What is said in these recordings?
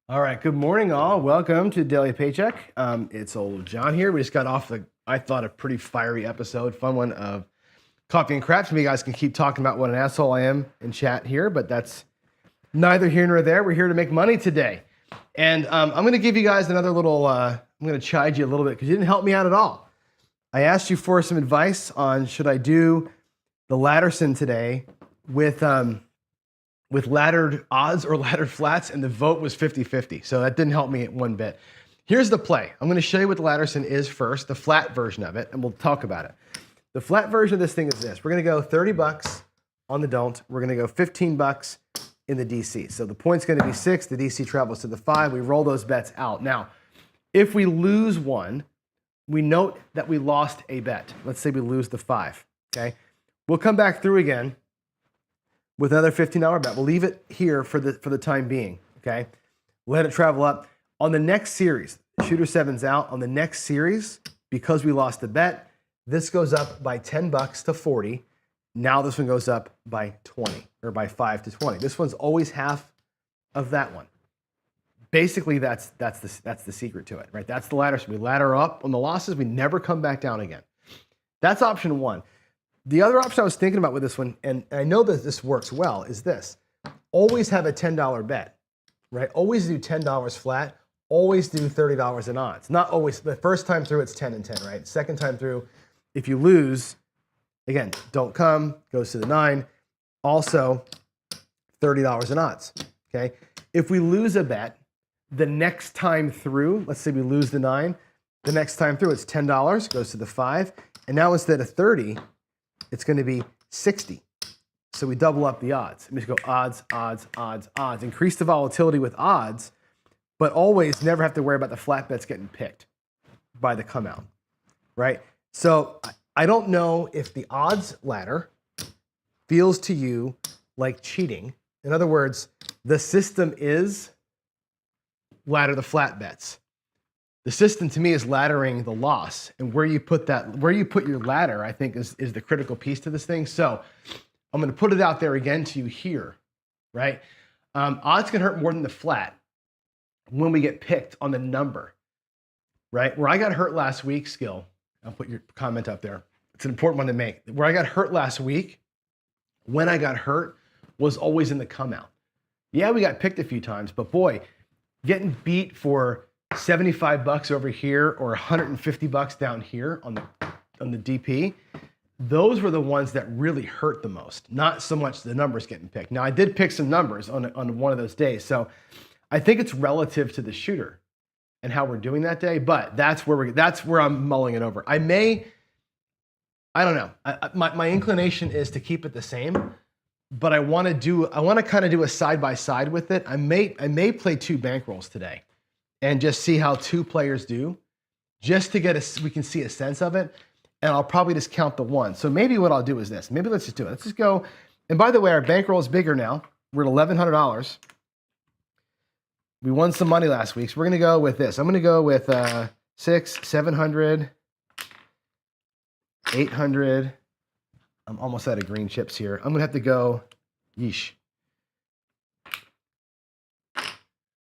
All right, good morning all. Welcome to Daily Paycheck. It's old John here. We just got off I thought, a pretty fiery episode, fun one of Coffee and Crapsee. You guys can keep talking about what an asshole I am in chat here, but that's neither here nor there. We're here to make money today. And I'm going to give you guys another little, I'm going to chide you a little bit because you didn't help me out at all. I asked you for some advice on should I do the Ladderson today with laddered odds or laddered flats, and the vote was 50-50. So that didn't help me one bit. Here's the play. I'm going to show you what the Ladderson is first, the flat version of it, and we'll talk about it. The flat version of this thing is this. We're going to go 30 bucks on the don't. We're going to go 15 bucks in the DC. So the point's going to be 6. The DC travels to the 5. We roll those bets out. Now, if we lose one, we note that we lost a bet. Let's say we lose the 5. Okay? We'll come back through again with another $15 bet. We'll leave it here for the time being, okay? Let it travel up. On the next series, shooter 7's out. On the next series, because we lost the bet, this goes up by 10 bucks to 40. Now this one goes up by 20, or by 5 to 20. This one's always half of that one. Basically, that's the secret to it, right? That's the ladder. So we ladder up on the losses. We never come back down again. That's option one. The other option I was thinking about with this one, and I know that this works well, is this. Always have a $10 bet, right? Always do $10 flat. Always do $30 in odds. Not always. The first time through, it's 10 and 10, right? Second time through, if you lose, again, don't come, goes to the 9. Also, $30 in odds, okay? If we lose a bet, the next time through, let's say we lose the 9, the next time through, it's $10, goes to the 5. And now instead of 30, it's going to be 60. So we double up the odds. We just go odds, odds, odds, odds. Increase the volatility with odds, but always never have to worry about the flat bets getting picked by the come out, right? So I don't know if the odds ladder feels to you like cheating. In other words, the system is ladder the flat bets. The system to me is laddering the loss, and where you put your ladder, I think is the critical piece to this thing. So I'm going to put it out there again to you here, right? Odds can hurt more than the flat when we get picked on the number, right? Where I got hurt last week, Skill, I'll put your comment up there. It's an important one to make. Where I got hurt last week, when I got hurt, was always in the come out. Yeah, we got picked a few times, but boy, getting beat for 75 bucks over here or 150 bucks down here on the DP, those were the ones that really hurt the most, not so much the numbers getting picked. Now, I did pick some numbers on one of those days, so I think it's relative to the shooter and how we're doing that day, but that's where I'm mulling it over. I don't know. My inclination is to keep it the same, but I want to kind of do a side-by-side with it. I may play 2 bankrolls today and just see how 2 players do, just to we can see a sense of it, and I'll probably just count the 1. So maybe what I'll do is this. Maybe let's just do it. Let's just go, and by the way, our bankroll is bigger now. We're at $1,100. We won some money last week, so we're gonna go with this. I'm gonna go with 600, 700, 800. I'm almost out of green chips here. I'm gonna have to go, yeesh.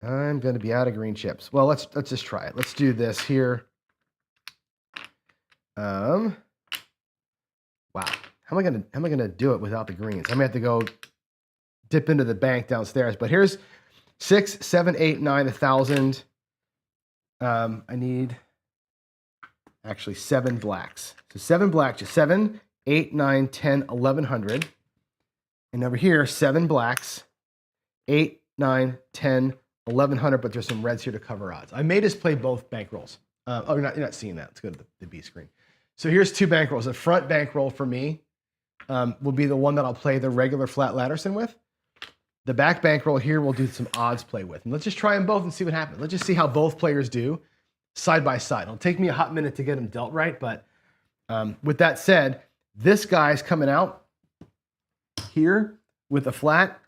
I'm going to be out of green chips. Well, let's just try it. Let's do this here. Wow. How am I going to do it without the greens? I'm going to have to go dip into the bank downstairs. But here's 6, 7, 8, 9, 1,000. I need actually 7 blacks. So 7 blacks, just 7, 8, 9, 10, 1,100. And over here, 7 blacks, 8, 9, 10, 1,100, but there's some reds here to cover odds. I may just play both bankrolls. You're not seeing that. Let's go to the B screen. So here's 2 bankrolls. The front bankroll for me will be the one that I'll play the regular flat Ladderson with. The back bankroll here we'll do some odds play with. And let's just try them both and see what happens. Let's just see how both players do side by side. It'll take me a hot minute to get them dealt right, but with that said, this guy's coming out here with a flat.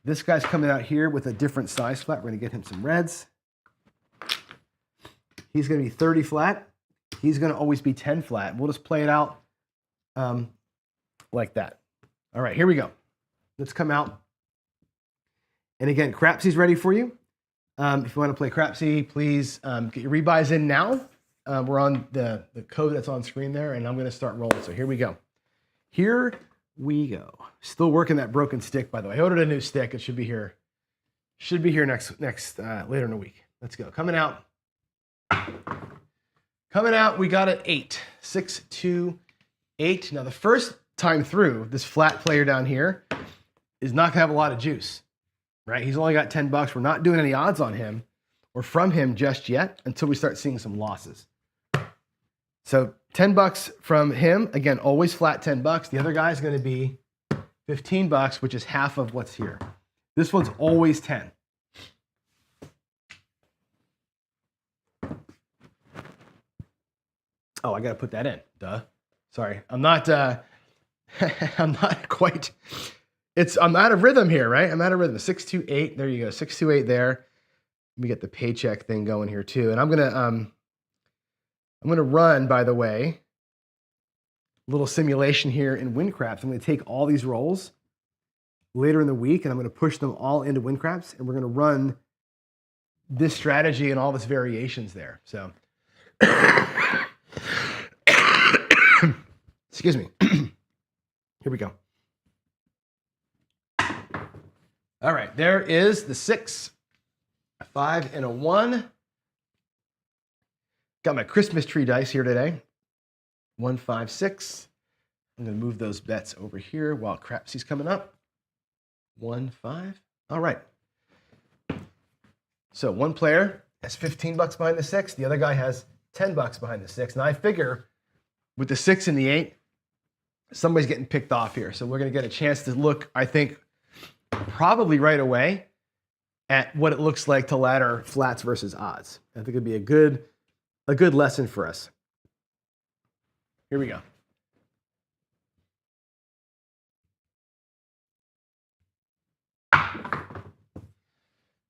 This guy's coming out here with a different size flat. We're going to get him some reds. he's going to be 30 flat. He's going to always be 10 flat. We'll just play it out like that. All right, here we go. Let's come out. And again, Crapsee's ready for you. If you want to play Crapsee, please get your rebuys in now. We're on the code that's on screen there, and I'm going to start rolling. So here we go. Here we go. Still working that broken stick, by the way. I ordered a new stick. It should be here. Should be here next later in the week. Let's go. Coming out. Coming out, we got an 8. 6, 2, 8. Now the first time through, this flat player down here is not gonna have a lot of juice, right? He's only got 10 bucks. We're not doing any odds on him or from him just yet until we start seeing some losses. So 10 bucks from him. Again, always flat 10 bucks. The other guy is gonna be 15 bucks, which is half of what's here. This one's always 10. Oh, I got to put that in. Duh. Sorry. I'm not I'm not quite I'm out of rhythm here, right? I'm out of rhythm. 6, 2, 8. There you go. 6, 2, 8 there. Let me get the paycheck thing going here too. And I'm going to run, by the way, a little simulation here in WinCraps. I'm going to take all these rolls later in the week and I'm going to push them all into WinCraps and we're going to run this strategy and all this variations there. So excuse me. Here we go. All right, there is the 6, a 5, and a 1. Got my Christmas tree dice here today. 1, 5, 6. I'm going to move those bets over here while Crapsee's coming up. 1, 5. All right. So one player has 15 bucks behind the 6. The other guy has 10 bucks behind the 6. Now I figure with the 6 and the 8, somebody's getting picked off here. So we're going to get a chance to look, I think, probably right away at what it looks like to ladder flats versus odds. I think it'd be a good lesson for us. Here we go.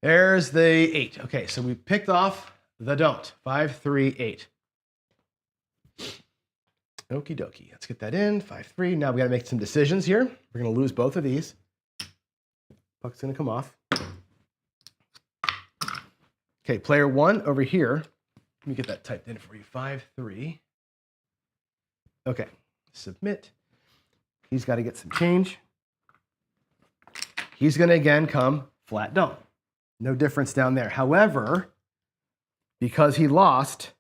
There's the 8. Okay, so we picked off the don't. 5, 3, 8. Okie dokie. Let's get that in. 5, 3. Now we got to make some decisions here. We're going to lose both of these. Puck's going to come off. Okay, player 1 over here. Let me get that typed in for you. 5, 3. Okay, submit. He's got to get some change. He's going to again come flat don't. No difference down there. However, because he lost,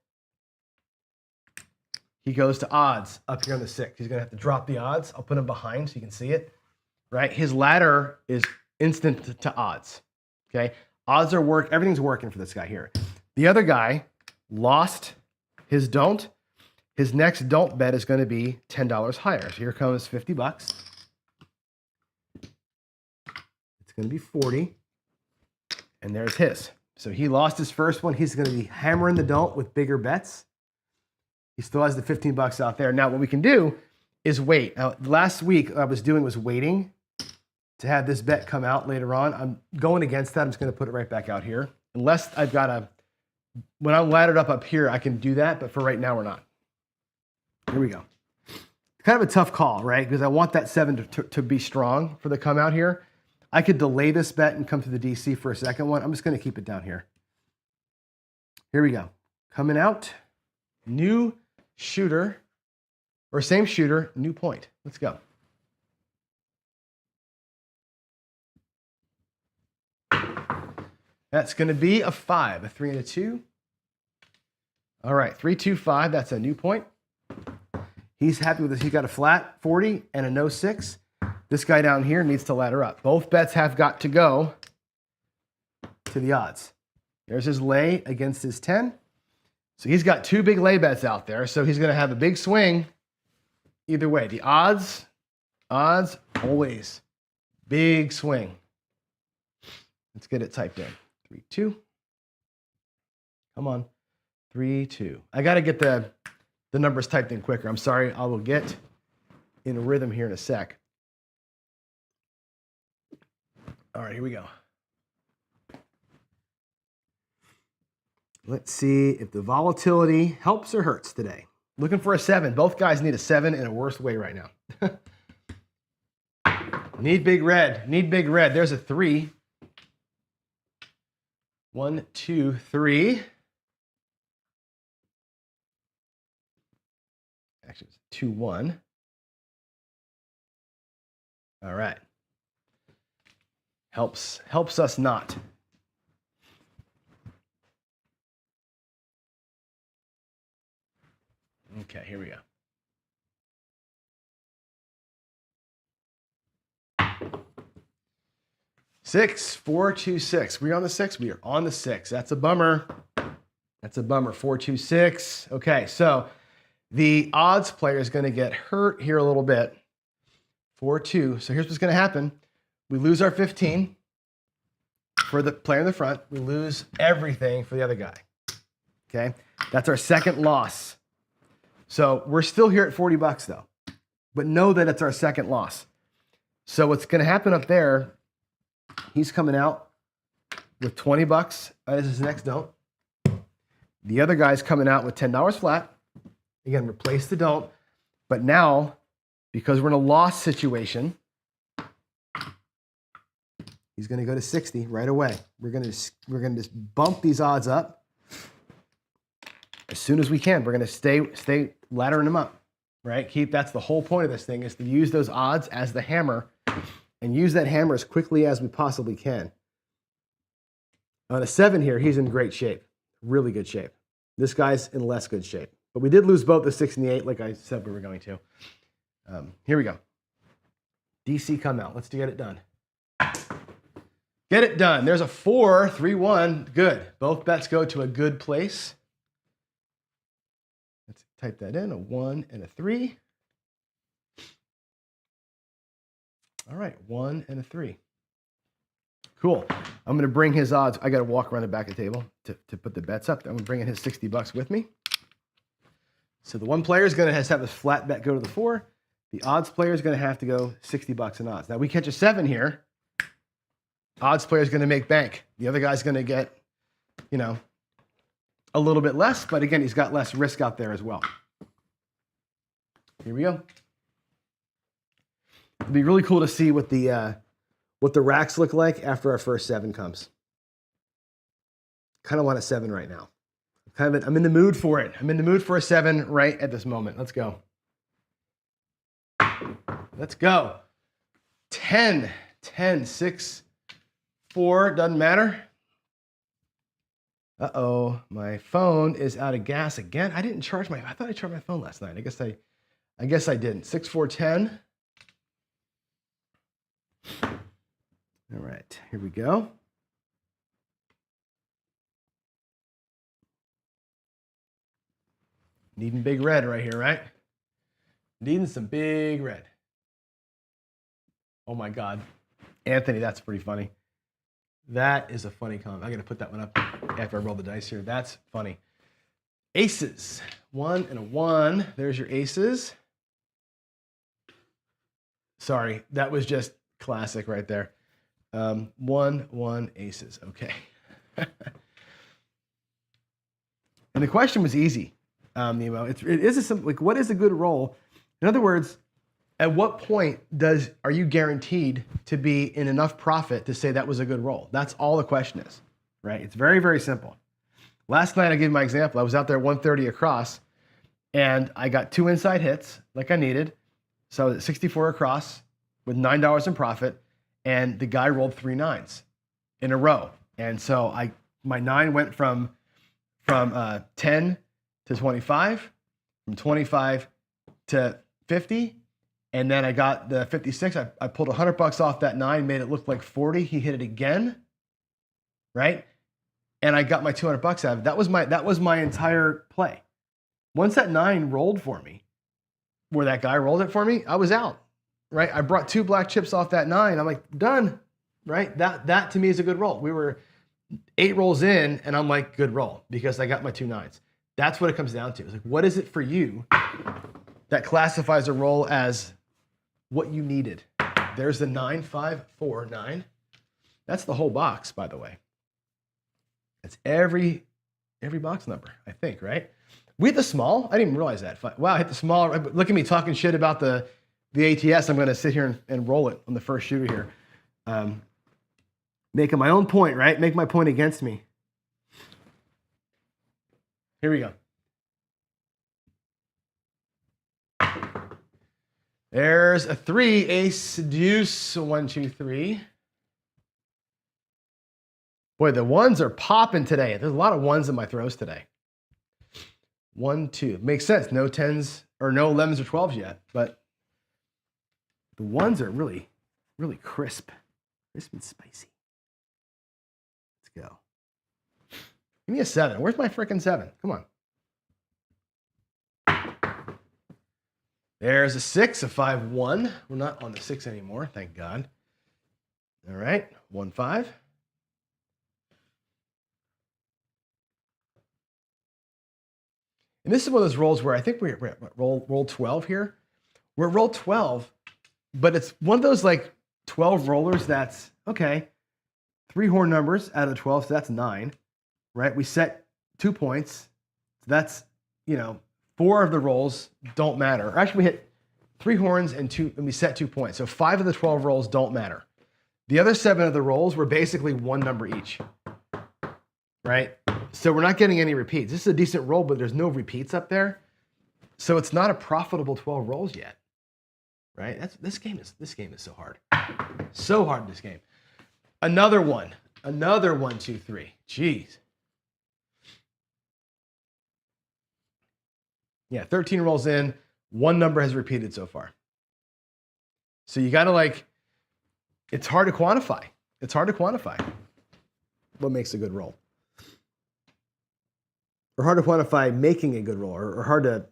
he goes to odds up here on the 6. He's going to have to drop the odds. I'll put him behind so you can see it. Right? His ladder is instant to odds. Okay? Odds are everything's working for this guy here. The other guy lost his don't. His next don't bet is going to be $10 higher. So here comes 50 bucks. It's going to be 40. And there's his. So he lost his first one. He's going to be hammering the don't with bigger bets. He still has the 15 bucks out there. Now what we can do is wait. Now, last week what I was doing was waiting to have this bet come out later on. I'm going against that. I'm just going to put it right back out here. Unless I've got when I'm laddered up here, I can do that. But for right now, we're not. Here we go. It's kind of a tough call, right? Because I want that 7 to be strong for the come out here. I could delay this bet and come to the DC for a second one. I'm just going to keep it down here. Here we go. Coming out. New shooter. Or same shooter, new point. Let's go. That's going to be a 5, a 3 and a 2. All right, 3, 2, 5. That's a new point. He's happy with this. He got a flat 40 and a no 6. This guy down here needs to ladder up. Both bets have got to go to the odds. There's his lay against his 10. So he's got 2 big lay bets out there. So he's going to have a big swing either way. The odds, always big swing. Let's get it typed in. 3, 2. Come on. 3, 2. I got to get the numbers typed in quicker. I'm sorry. I will get in a rhythm here in a sec. All right, here we go. Let's see if the volatility helps or hurts today. Looking for a 7. Both guys need a 7 in a worse way right now. Need big red. Need big red. There's a 3. 1, 2, 3. Actually, it's 2, 1. All right. Helps us not. Okay, here we go. 6, 4, 2, 6. We on the 6? We are on the 6. That's a bummer. That's a bummer. 4, 2, 6. Okay, so the odds player is going to get hurt here a little bit. 4, 2. So here's what's going to happen. We lose our 15 for the player in the front. We lose everything for the other guy. Okay, that's our second loss. So we're still here at 40 bucks though, but know that it's our second loss. So what's going to happen up there, he's coming out with 20 bucks as his next don't. The other guy's coming out with $10 flat. Again, replace the don't. But now, because we're in a loss situation, he's going to go to 60 right away. We're going to just bump these odds up as soon as we can. We're going to stay laddering them up, right? That's the whole point of this thing, is to use those odds as the hammer and use that hammer as quickly as we possibly can. On a 7 here, he's in great shape, really good shape. This guy's in less good shape. But we did lose both the 6 and the 8, like I said we were going to. Here we go. DC come out. Let's get it done. Get it done. There's a 4, 3, 1. Good. Both bets go to a good place. Let's type that in, a 1 and a 3. All right, 1 and a 3. Cool. I'm going to bring his odds. I got to walk around the back of the table to put the bets up. I'm going to bring in his 60 bucks with me. So the one player is going to have his flat bet go to the 4. The odds player is going to have to go 60 bucks in odds. Now we catch a 7 here. Odds player is going to make bank. The other guy's going to get, a little bit less, but again, he's got less risk out there as well. Here we go. It'd be really cool to see what the racks look like after our first 7 comes. Kind of want a 7 right now. I'm in the mood for it. I'm in the mood for a 7 right at this moment. Let's go. Let's go. 10, 6, 4, doesn't matter. Uh-oh, my phone is out of gas again. I thought I charged my phone last night. I guess I didn't. 6, 4, 10. All right, here we go. Needing big red right here, right? Needing some big red. Oh my God. Anthony, that's pretty funny. That is a funny comment. I got to put that one up after I roll the dice here. That's funny. Aces. 1 and a 1. There's your aces. Sorry, that was just classic right there. 1, 1, aces. Okay. And the question was easy, Nemo. It is a simple, what is a good roll? In other words, at what point are you guaranteed to be in enough profit to say that was a good roll? That's all the question is, right? It's very, very simple. Last night, I gave my example. I was out there 130 across, and I got 2 inside hits like I needed. So I was at 64 across with $9 in profit, and the guy rolled 3 9s in a row. And so my 9 went from 10 to 25, from 25 to 50, and then I got the 56. I pulled $100 off that 9, made it look like 40. He hit it again, right? And I got my $200 out of it. That was my entire play. Once that 9 rolled for me, where that guy rolled it for me, I was out, right? I brought 2 black chips off that 9. I'm like, done, right? That to me is a good roll. We were 8 rolls in, and I'm like, good roll, because I got my 2 9s. That's what it comes down to. It's like, what is it for you that classifies a roll as what you needed? There's the 9, 5, 4, 9. That's the whole box, by the way. That's every every box number, I think, right? We hit the small. I didn't even realize that. Wow, I hit the small. Look at me talking shit about the ATS. I'm going to sit here and roll it on the first shooter here. Making my own point, right? Make my point against me. Here we go. There's a 3, ace, deuce, 1, 2, 3. Boy, the ones are popping today. There's a lot of ones in my throws today. 1, 2. Makes sense. No 10s or no 11s or 12s yet, but the ones are really, really crisp. Crisp and spicy. Let's go. Give me a 7. Where's my freaking 7? Come on. There's a 6, a 5, 1. We're not on the 6 anymore, thank God. All right, 1, 5. And this is one of those rolls where I think we're at roll 12 here. We're at roll 12, but it's one of those like 12 rollers that's, okay, 3 horn numbers out of 12, so that's 9, right? We set 2 points. So that's, 4 of the rolls don't matter. Actually, we hit 3 horns and we set 2 points. So 5 of the 12 rolls don't matter. The other 7 of the rolls were basically 1 number each, right? So we're not getting any repeats. This is a decent roll, but there's no repeats up there. So it's not a profitable 12 rolls yet, right? This game is so hard. So hard, this game. Another 1, 2, 3. Jeez. Yeah, 13 rolls in, 1 number has repeated so far. So you gotta it's hard to quantify. It's hard to quantify what makes a good roll. Or hard to quantify making a good roll, or hard to,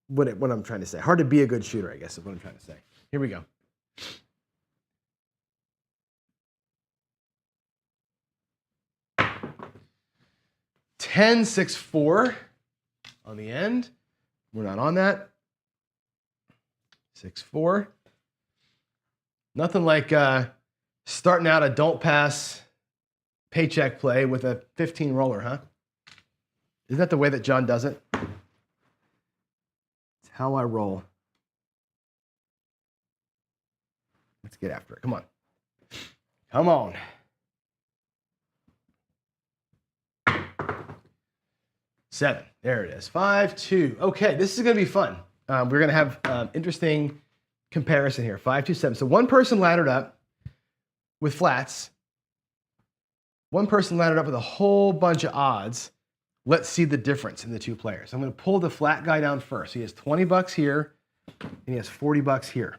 what I'm trying to say. Hard to be a good shooter, I guess is what I'm trying to say. Here we go. Ten, 6, 4 on the end. We're not on that. 6, 4. Nothing like starting out a don't pass paycheck play with a 15 roller, huh? Isn't that the way that John does it? It's how I roll. Let's get after it. Come on. Come on. Seven. There it is. 5, 2. Okay, this is going to be fun. We're going to have interesting comparison here. 5, 2, 7. So one person laddered up with flats. One person laddered up with a whole bunch of odds. Let's see the difference in the 2 players. I'm going to pull the flat guy down first. He has 20 bucks here, and he has 40 bucks here.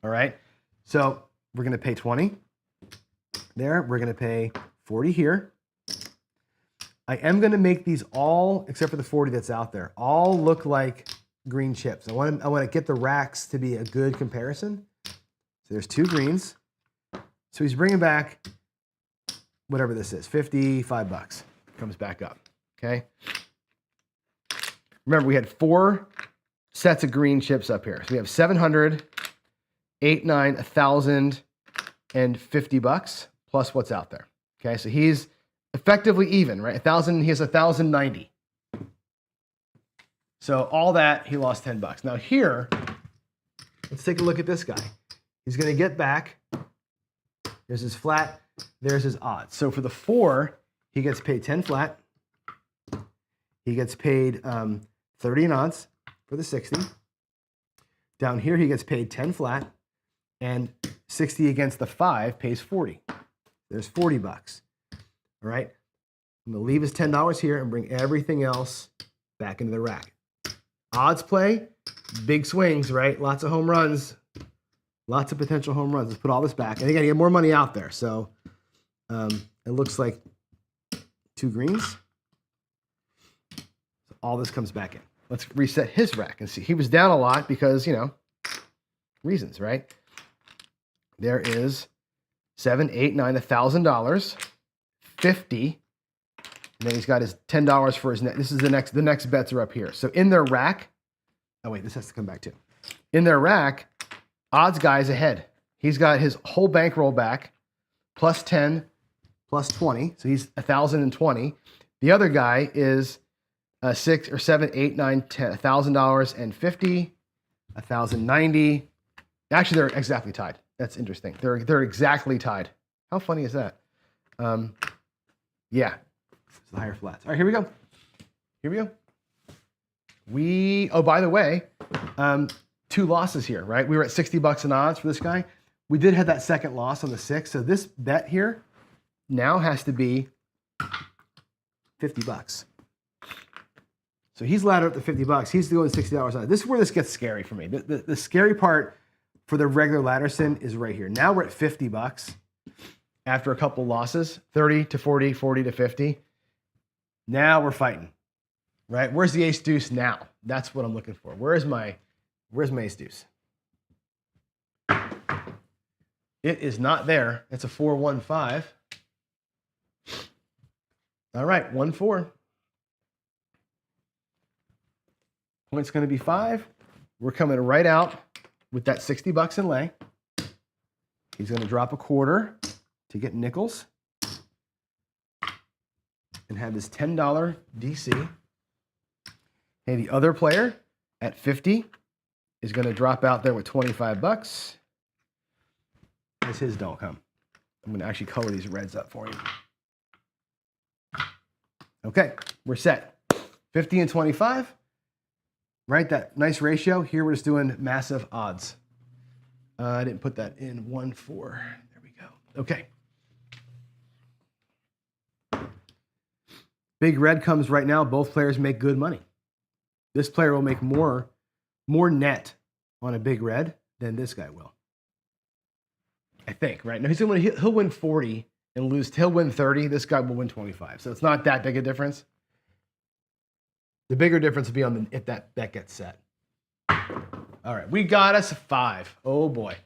All right? So we're going to pay 20 there. We're going to pay 40 here. I am going to make these all, except for the 40 that's out there, all look like green chips. I want to get the racks to be a good comparison. So there's 2 greens. So he's bringing back whatever this is, 55 bucks. Comes back up. Okay. Remember, we had 4 sets of green chips up here. So we have 700, 8, 9, 1,000, and 50 bucks plus what's out there. Okay, so he's effectively even, right? 1,000. He has 1,090. So all that, he lost 10 bucks. Now here, let's take a look at this guy. He's going to get back. There's his flat. There's his odds. So for the 4, he gets paid 10 flat. He gets paid 30 in odds for the 60. Down here, he gets paid 10 flat, and 60 against the 5 pays 40. There's 40 bucks. All right. I'm going to leave his $10 here and bring everything else back into the rack. Odds play, big swings, right? Lots of home runs, lots of potential home runs. Let's put all this back. And again, get more money out there. So it looks like 2 greens. All this comes back in. Let's reset his rack and see. He was down a lot because, reasons, right? There is 7, 8, 9, $1,000, 50, and then he's got his $10 for his net. This is the next bets are up here. So in their rack, oh wait, this has to come back too. In their rack, odds guy's ahead. He's got his whole bankroll back, plus 10, plus 20. So he's 1,020. The other guy is $6 or $7, $8, $9, $10, $1,000 and $50, $1,090. Actually, they're exactly tied. That's interesting. They're exactly tied. How funny is that? Yeah, it's the higher flats. All right, here we go. Here we go. Oh, by the way, 2 losses here, right? We were at 60 bucks in odds for this guy. We did have that second loss on the 6. So this bet here now has to be 50 bucks. So he's laddered up to 50 bucks. He's doing $60 on it. This is where this gets scary for me. The scary part for the regular Ladderson is right here. Now we're at 50 bucks after a couple losses, 30 to 40, 40 to 50. Now we're fighting, right? Where's the ace deuce now? That's what I'm looking for. Where's my ace deuce? It is not there. It's a 4-1-5. All right, 1-4. Point's going to be 5. We're coming right out with that 60 bucks in lay. He's going to drop a quarter to get nickels and have this $10 DC. Hey, the other player at 50 is going to drop out there with 25 bucks. As his don't come. I'm going to actually color these reds up for you. Okay, we're set. 50 and 25. Right, that nice ratio. Here we're just doing massive odds. I didn't put that in 1-4. There we go. Okay. Big red comes right now. Both players make good money. This player will make more net on a big red than this guy will. I think, right? Now he'll win 40 and lose. He'll win 30. This guy will win 25. So it's not that big a difference. The bigger difference will be if that bet gets set. All right, we got us a 5. Oh boy.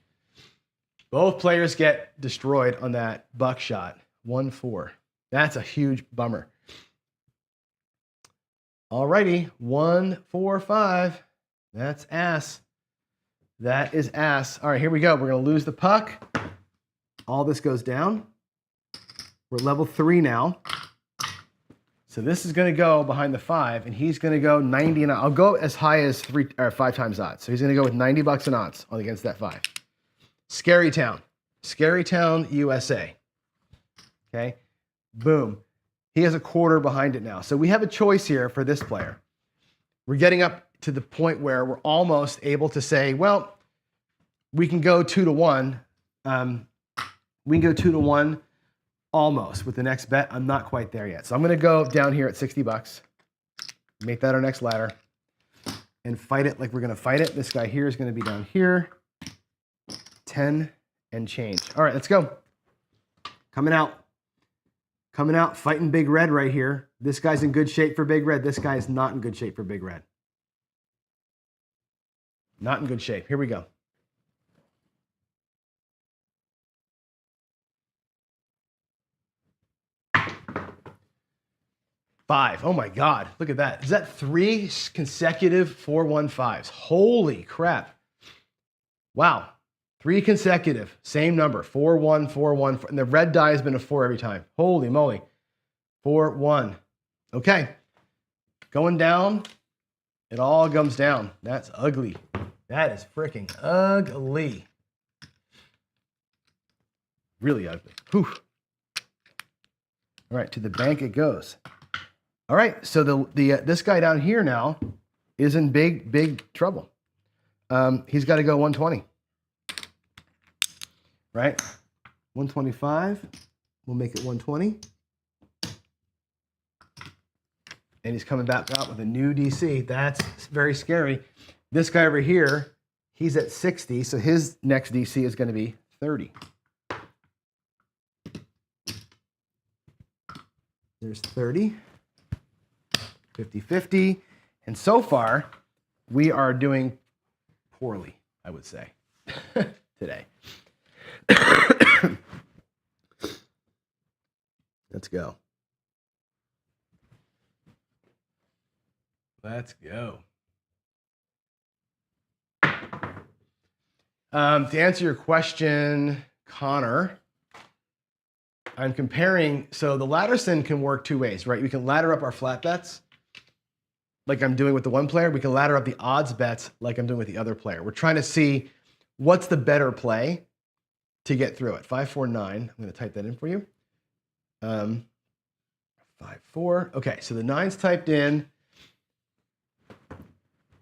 Both players get destroyed on that buckshot. 1-4. That's a huge bummer. All righty, 1-4-5. That's ass. That is ass. All right, here we go. We're going to lose the puck. All this goes down. We're level 3 now. So this is going to go behind the 5, and he's going to go 90, and I'll go as high as 3 or 5 times odds. So he's going to go with 90 bucks in odds against that 5. Scary Town, USA. Okay, boom. He has a quarter behind it now. So we have a choice here for this player. We're getting up to the point where we're almost able to say, well, we can go 2-1. We can go 2-1. Almost with the next bet. I'm not quite there yet. So I'm going to go down here at 60 bucks, make that our next ladder, and fight it like we're going to fight it. This guy here is going to be down here, 10 and change. All right, let's go. Coming out, fighting big red right here. This guy's in good shape for big red. This guy is not in good shape for big red. Not in good shape. Here we go. Five. Oh my God. Look at that. Is that 3 consecutive 4-1-5s? Holy crap. Wow. 3 consecutive. Same number. 4-1, 4-1. And the red die has been a 4 every time. Holy moly. 4-1. Okay. Going down. It all comes down. That's ugly. That is freaking ugly. Really ugly. Whew. All right. To the bank it goes. All right, so this guy down here now is in big trouble. He's got to go 120, right? 125. We'll make it 120, and he's coming back out with a new DC. That's very scary. This guy over here, he's at 60, so his next DC is going to be 30. There's 30. 50-50. And so far, we are doing poorly, I would say, today. Let's go. Let's go. To answer your question, Connor, I'm comparing, so the Ladderson can work two ways, right? We can ladder up our flat bets like I'm doing with the one player. We can ladder up the odds bets like I'm doing with the other player. We're trying to see what's the better play to get through it. 549, I'm gonna type that in for you. 5-4, okay, so the 9's typed in.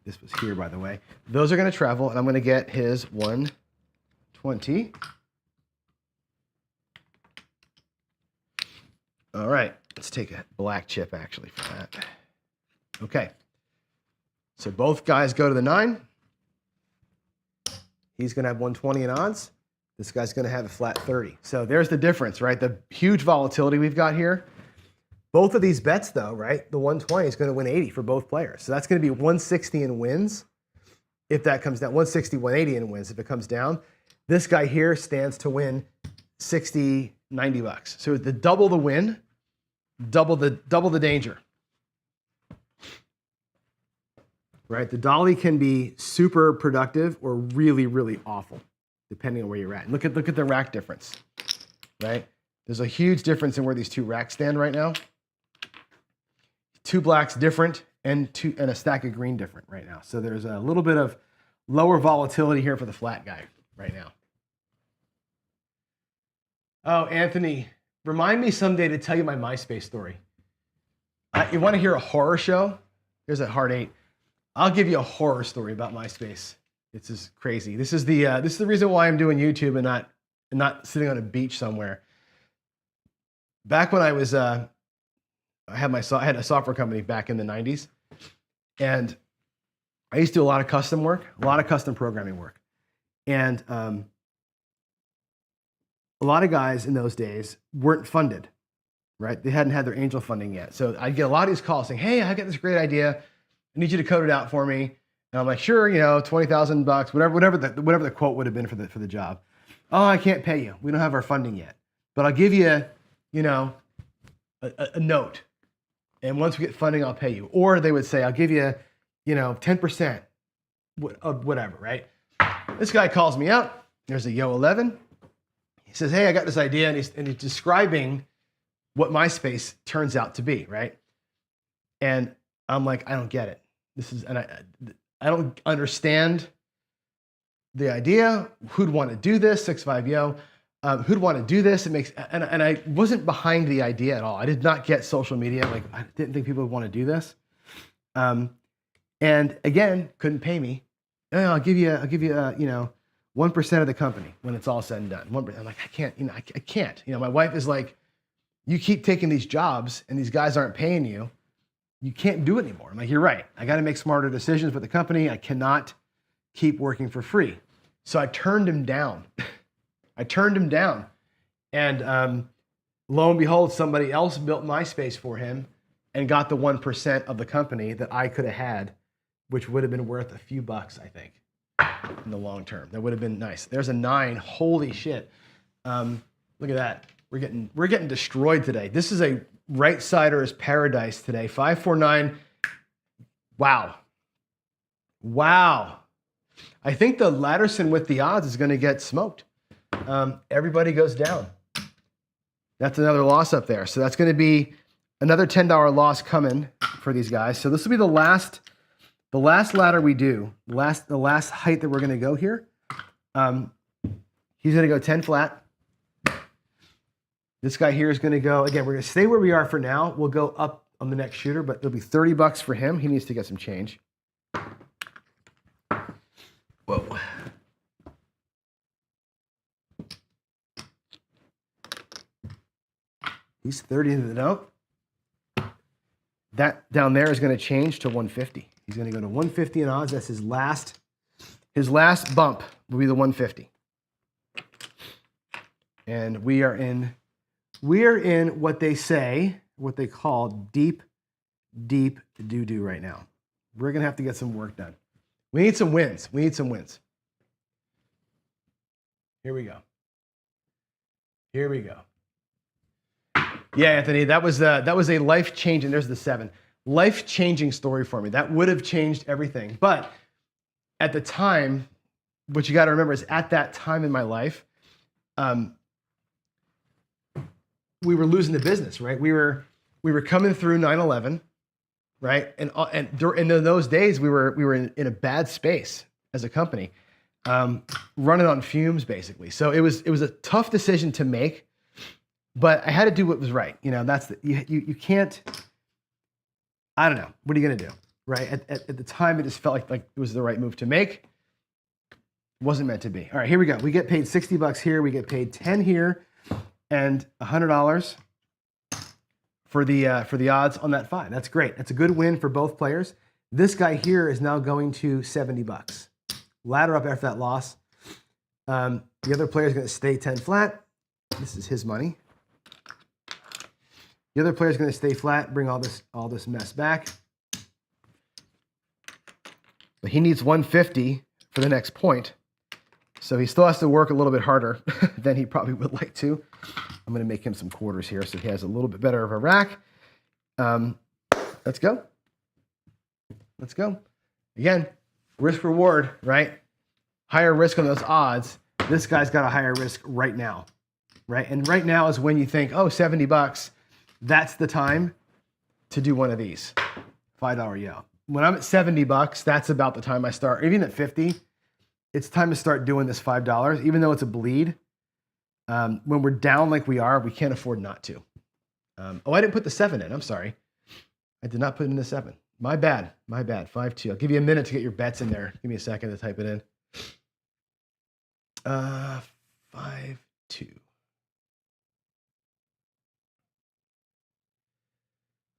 This was here, by the way. Those are gonna travel, and I'm gonna get his 120. All right, let's take a black chip actually for that. Okay, so both guys go to the 9. He's gonna have 120 in odds. This guy's gonna have a flat 30. So there's the difference, right? The huge volatility we've got here. Both of these bets though, right? The 120 is gonna win 80 for both players. So that's gonna be 160 in wins if that comes down, 160, 180 in wins if it comes down. This guy here stands to win 60, 90 bucks. So the double the win, double the danger. Right? The Dolly can be super productive or really, really awful, depending on where you're at. Look at the rack difference, right? There's a huge difference in where these two racks stand right now. Two blacks different and a stack of green different right now. So there's a little bit of lower volatility here for the flat guy right now. Oh, Anthony, remind me someday to tell you my MySpace story. You want to hear a horror show? Here's a hard 8. I'll give you a horror story about MySpace. It's just crazy. This is the reason why I'm doing YouTube and not sitting on a beach somewhere. Back when I was I had a software company back in the 90s, and I used to do a lot of custom work, a lot of custom programming work, and a lot of guys in those days weren't funded, right? They hadn't had their angel funding yet. So I'd get a lot of these calls saying, "Hey, I got this great idea. I need you to code it out for me." And I'm like, "Sure, you know, $20,000, whatever the quote would have been for the job." "Oh, I can't pay you. We don't have our funding yet, but I'll give you, you know, a note, and once we get funding, I'll pay you." Or they would say, "I'll give you, you know, 10%, whatever." Right? This guy calls me up. There's a Yo 11. He says, "Hey, I got this idea," and he's describing what MySpace turns out to be, right? And I'm like, "I don't get it. I don't understand the idea. Who'd want to do this? 65 Yo. Who'd want to do this? It makes and I wasn't behind the idea at all. I did not get social media. Like, I didn't think people would want to do this. And again, couldn't pay me. "Oh, I'll give you you know, 1% of the company when it's all said and done." 1%. I'm like, I can't. You know, I can't. You know, my wife is like, "You keep taking these jobs and these guys aren't paying you. You can't do it anymore." I'm like, "You're right. I got to make smarter decisions with the company. I cannot keep working for free." So I turned him down. And lo and behold, somebody else built MySpace for him and got the 1% of the company that I could have had, which would have been worth a few bucks, I think, in the long term. That would have been nice. There's a 9. Holy shit. Look at that. We're getting destroyed today. This is a right-sider's paradise today. 549. Wow. I think the Ladderson with the odds is going to get smoked. Everybody goes down. That's another loss up there. So that's going to be another $10 loss coming for these guys. So this will be the last ladder we do. The last height that we're going to go here. He's going to go 10 flat. This guy here is going to go, again, we're going to stay where we are for now. We'll go up on the next shooter, but it'll be 30 bucks for him. He needs to get some change. Whoa. He's 30 into the note. That down there is going to change to 150. He's going to go to 150 in odds. That's his last bump will be the 150. And we are in what they call deep doo-doo right now. We're going to have to get some work done. We need some wins. Here we go. Yeah, Anthony, that was a life-changing, there's the 7, life-changing story for me. That would have changed everything. But at the time, what you got to remember is at that time in my life, we were losing the business, right? We were coming through 9/11, right? And in those days, we were in a bad space as a company, running on fumes basically. So it was a tough decision to make, but I had to do what was right. You know, you can't. I don't know. What are you gonna do, right? At the time, it just felt like it was the right move to make. Wasn't meant to be. All right, here we go. We get paid $60 here. We get paid 10 here, and $100 for the odds on that 5. That's great. That's a good win for both players. This guy here is now going to $70. Ladder up after that loss. The other player is going to stay 10 flat. This is his money. The other player is going to stay flat, bring all this mess back. But he needs 150 for the next point. So he still has to work a little bit harder than he probably would like to. I'm going to make him some quarters here so he has a little bit better of a rack. Let's go. Let's go. Again, risk reward, right? Higher risk on those odds. This guy's got a higher risk right now, right? And right now is when you think, oh, $70. That's the time to do one of these. $5 yo. When I'm at $70, that's about the time I start. Even at 50, it's time to start doing this $5, even though it's a bleed. When we're down like we are, we can't afford not to. Oh, I didn't put the 7 in. I'm sorry. I did not put in the 7. My bad. My bad. 5-2. I'll give you a minute to get your bets in there. Give me a second to type it in. 5-2.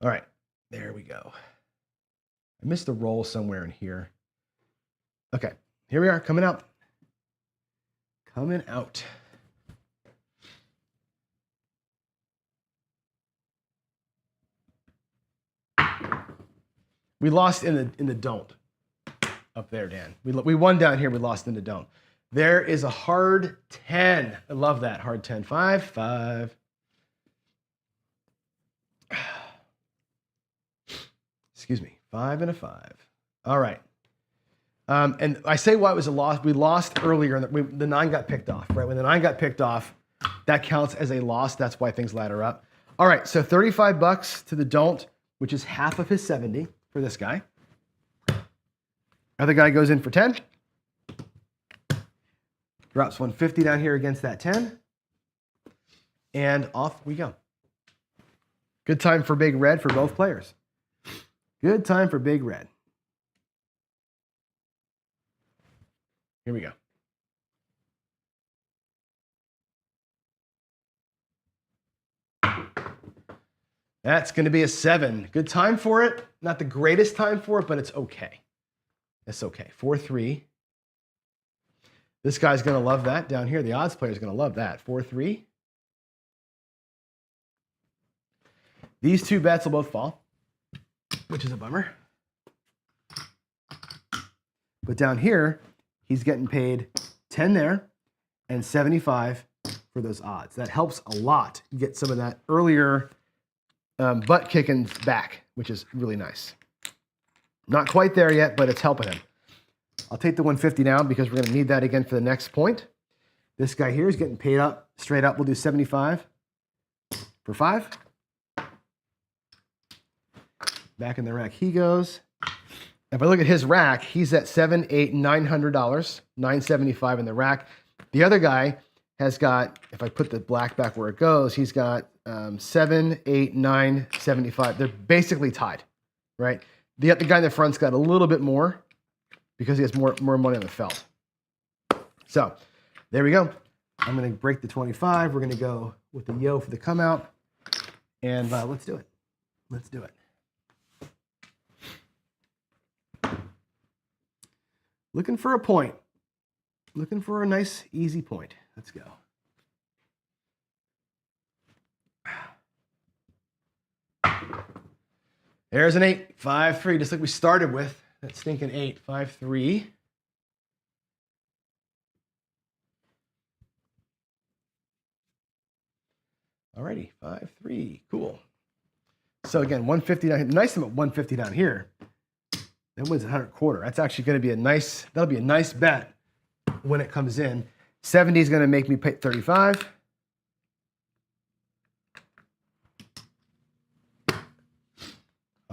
All right. There we go. I missed a roll somewhere in here. Okay. Here we are, coming out. Coming out. We lost in the don't up there, Dan. We won down here. We lost in the don't. There is a hard 10. I love that. Hard 10. 5. Excuse me. 5 and a 5. All right. And I say why it was a loss. We lost earlier. The 9 got picked off, right? When the 9 got picked off, that counts as a loss. That's why things ladder up. All right, so $35 to the don't, which is half of his 70 for this guy. Other guy goes in for 10. Drops 150 down here against that 10. And off we go. Good time for big red for both players. Good time for big red. Here we go. That's going to be a 7. Good time for it. Not the greatest time for it, but it's okay. It's okay. 4-3. This guy's going to love that down here. The odds player is going to love that. 4-3. These two bets will both fall, which is a bummer. But down here, he's getting paid 10 there and 75 for those odds. That helps a lot. You get some of that earlier butt kicking back, which is really nice. Not quite there yet, but it's helping him. I'll take the 150 now because we're going to need that again for the next point. This guy here is getting paid up, straight up. We'll do 75 for 5. Back in the rack he goes. If I look at his rack, he's at $700, $800, $900, $975 in the rack. The other guy has got, if I put the black back where it goes, he's got 7, 8, 9, 75. They're basically tied, right? The guy in the front's got a little bit more because he has more money on the felt. So there we go. I'm going to break the 25. We're going to go with the yo for the come out. And let's do it. Let's do it. Looking for a point. Looking for a nice, easy point. Let's go. There's an 8, 5-3, just like we started with. That stinking 8, 5-3. Alrighty, 5-3, cool. So again, 150 down here. Nice thing about 150 down here. That wins 100 That's actually going to be a nice, that'll be a nice bet when it comes in. 70 is going to make me pay 35.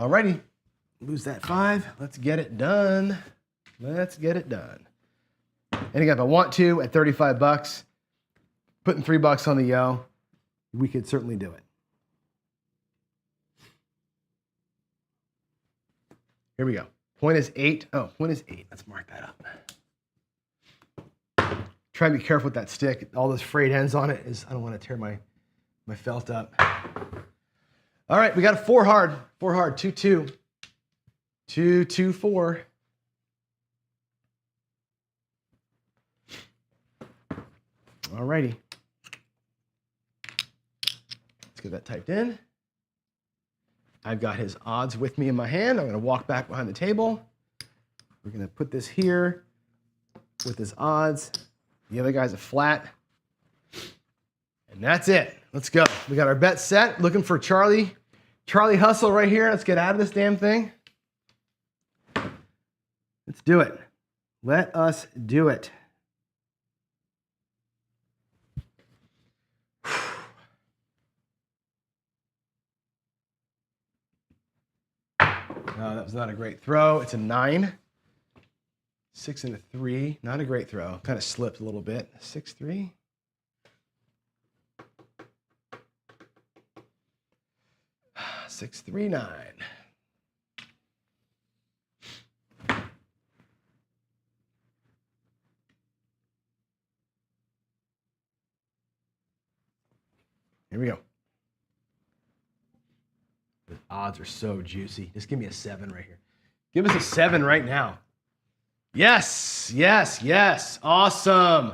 Alrighty, lose that 5. Let's get it done. Let's get it done. And again, if I want to, at 35 bucks, putting $3 on the yo, we could certainly do it. Here we go. Point is 8. Oh, point is 8. Let's mark that up. Try and be careful with that stick. All those frayed ends on it is, I don't want to tear my felt up. All right, we got a 4 hard. 4 hard. 2-2. 2-2-4. All righty. Let's get that typed in. I've got his odds with me in my hand. I'm going to walk back behind the table. We're going to put this here with his odds. The other guy's a flat. And that's it. Let's go. We got our bet set. Looking for Charlie Hustle right here. Let's get out of this damn thing. Let's do it. Let us do it. That was not a great throw. It's a 9. 6 and a 3. Not a great throw. Kind of slipped a little bit. 6-3. 6-3-9. Here we go. The odds are so juicy. Just give me a 7 right here. Give us a 7 right now. Yes, yes, yes. Awesome.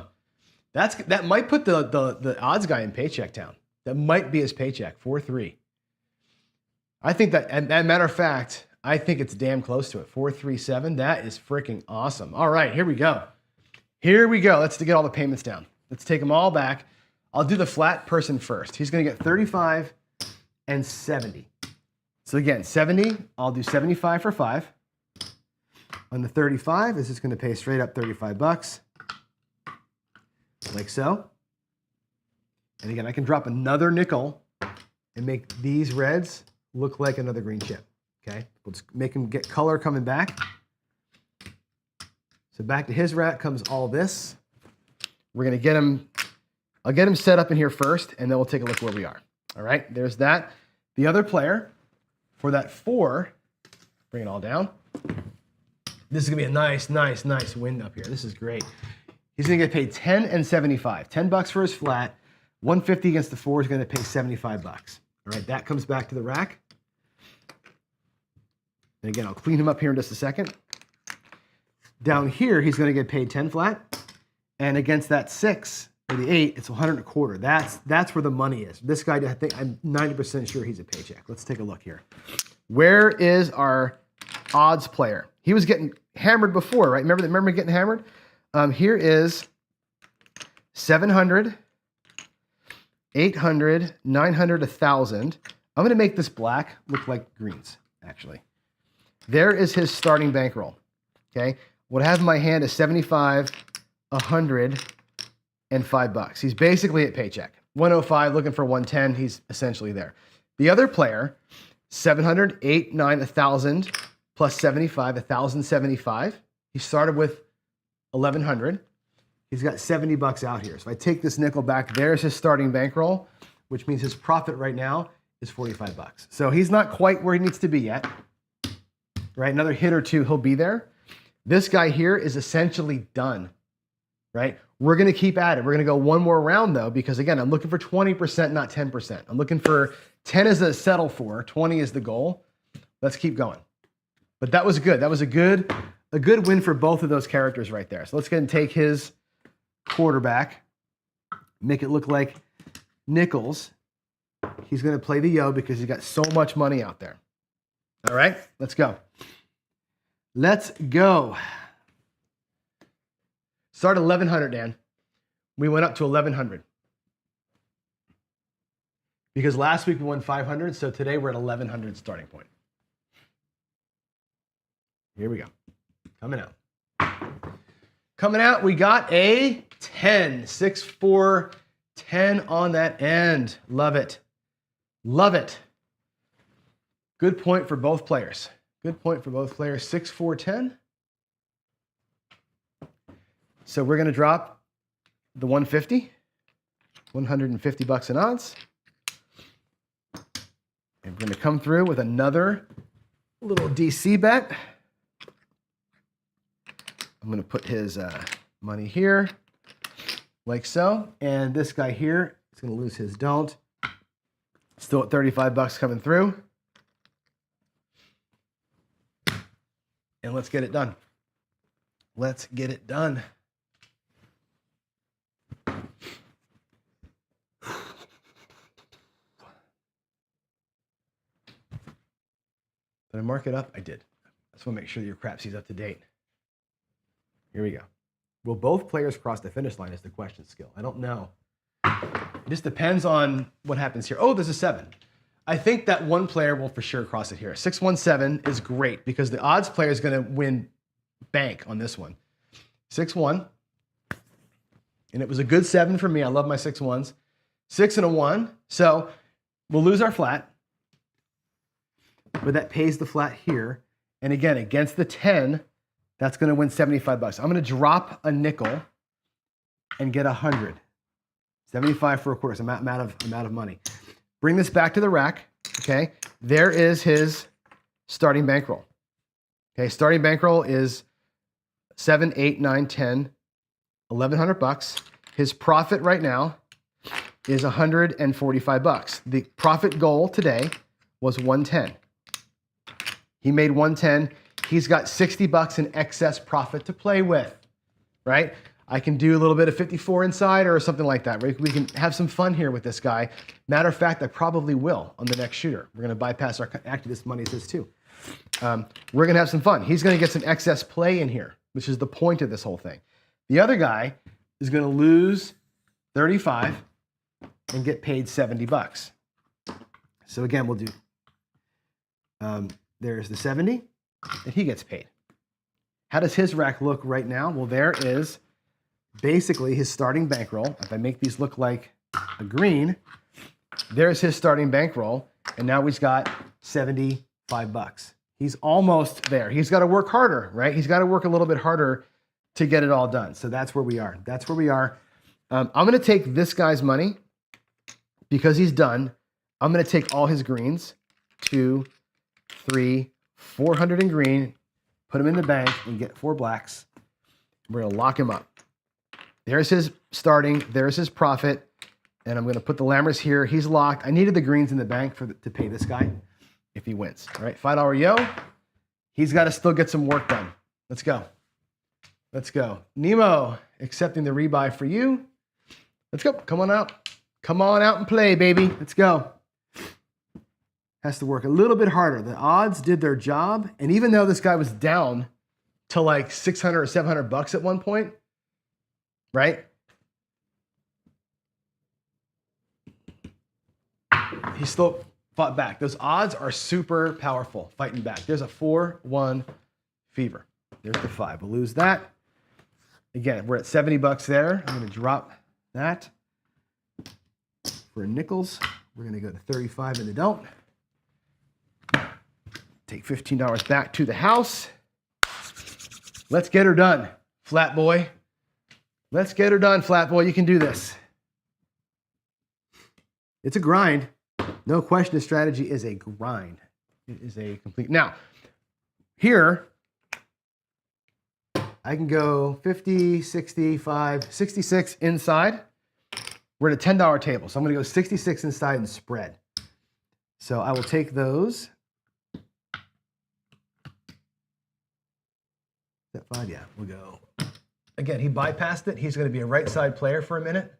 That might put the odds guy in Paycheck town. That might be his Paycheck. 4-3. I think that, as a matter of fact, I think it's damn close to it. 4-3-7. That is freaking awesome. All right, here we go. Here we go. Let's get all the payments down. Let's take them all back. I'll do the flat person first. He's going to get 35 and 70. So again, 70, I'll do 75 for 5. On the 35, this is going to pay straight up 35 bucks, like so. And again, I can drop another nickel and make these reds look like another green chip, okay? We'll just make them get color coming back. So back to his rack comes all this. We're going to get him, I'll get him set up in here first, and then we'll take a look where we are. All right, there's that. The other player, for that 4, bring it all down. This is gonna be a nice, nice, nice win up here. This is great. He's gonna get paid 10 and 75. 10 bucks for his flat. 150 against the 4 is gonna pay 75 bucks. All right, that comes back to the rack. And again, I'll clean him up here in just a second. Down here, he's gonna get paid 10 flat. And against that 6 or the 8, it's 100 and a quarter. That's where the money is. This guy, I think, I'm 90% sure he's a Paycheck. Let's take a look here. Where is our odds player? He was getting hammered before, right? Remember getting hammered? Here is 700, 800, 900, 1,000. I'm going to make this black look like greens, actually. There is his starting bankroll, okay? What I have in my hand is 75, 100, and $5. He's basically at Paycheck. 105, looking for 110. He's essentially there. The other player, 700, 8, 9, 1,000, plus 75, 1,075. He started with 1,100. He's got 70 bucks out here. So if I take this nickel back, there's his starting bankroll, which means his profit right now is 45 bucks. So he's not quite where he needs to be yet, right? Another hit or two, he'll be there. This guy here is essentially done, right? We're going to keep at it. We're going to go one more round though, because again, I'm looking for 20%, not 10%. I'm looking for 10 as a settle for, 20 is the goal. Let's keep going. But that was good. That was a good win for both of those characters right there. So let's go ahead and take his quarterback, make it look like nickels. He's going to play the yo because he's got so much money out there. All right, let's go. Let's go. Start at 1,100, Dan. We went up to 1,100. Because last week we won 500, so today we're at 1,100 starting point. Here we go. Coming out. Coming out, we got a 10. 6, 4, 10 on that end. Love it. Love it. Good point for both players. Good point for both players. 6, 4, 10. So we're going to drop the 150, 150 bucks in odds. And we're going to come through with another little DC bet. I'm going to put his money here, like so. And this guy here is going to lose his don't. Still at 35 bucks coming through. And let's get it done. Let's get it done. Did I mark it up? I did. I just want to make sure that your Crapsee's up to date. Here we go. Will both players cross the finish line is the question, Skill. I don't know. It just depends on what happens here. Oh, there's a 7. I think that one player will for sure cross it here. 6-1-7 is great because the odds player is going to win bank on this one. 6-1. And it was a good 7 for me. I love my 6-1s. 6 and a 1. So we'll lose our flat. But that pays the flat here. And again, against the 10, that's going to win 75 bucks. I'm going to drop a nickel and get 100. 75 for a quarter. So I'm out of money. Bring this back to the rack. Okay. There is his starting bankroll. Okay. Starting bankroll is 7, 8, 9, 10, 1,100 bucks. His profit right now is 145 bucks. The profit goal today was 110. He made 110. He's got 60 bucks in excess profit to play with, right? I can do a little bit of 54 inside or something like that. We can have some fun here with this guy. Matter of fact, I probably will on the next shooter. We're going to bypass our activist money says too. We're going to have some fun. He's going to get some excess play in here, which is the point of this whole thing. The other guy is going to lose 35 and get paid 70 bucks. So again, we'll do, there's the 70 and he gets paid. How does his rack look right now? Well, there is basically his starting bankroll. If I make these look like a green, there's his starting bankroll. And now he's got 75 bucks. He's almost there. He's got to work harder, right? He's got to work a little bit harder to get it all done. So that's where we are. That's where we are. I'm going to take this guy's money because he's done. I'm going to take all his greens, 2, 3, 400 in green, put him in the bank and get 4 blacks. We're going to lock him up. There's his starting. There's his profit. And I'm going to put the Lammers here. He's locked. I needed the greens in the bank to pay this guy if he wins. All right, $5 yo. He's got to still get some work done. Let's go. Let's go. Nemo, accepting the rebuy for you. Let's go. Come on out. Come on out and play, baby. Let's go. Has to work a little bit harder. The odds did their job. And even though this guy was down to like 600 or 700 bucks at one point, right? He still fought back. Those odds are super powerful, fighting back. There's a 4-1 fever. There's the 5. We'll lose that. Again, we're at 70 bucks there. I'm going to drop that for nickels. We're going to go to 35 in the don't. Take $15 back to the house. Let's get her done, flat boy. Let's get her done, flat boy. You can do this. It's a grind. No question, the strategy is a grind. It is a complete. Now, here, I can go 50, 65, 66 inside. We're at a $10 table, so I'm going to go 66 inside and spread. So I will take those. That 5, yeah, we'll go. Again, he bypassed it. He's going to be a right side player for a minute.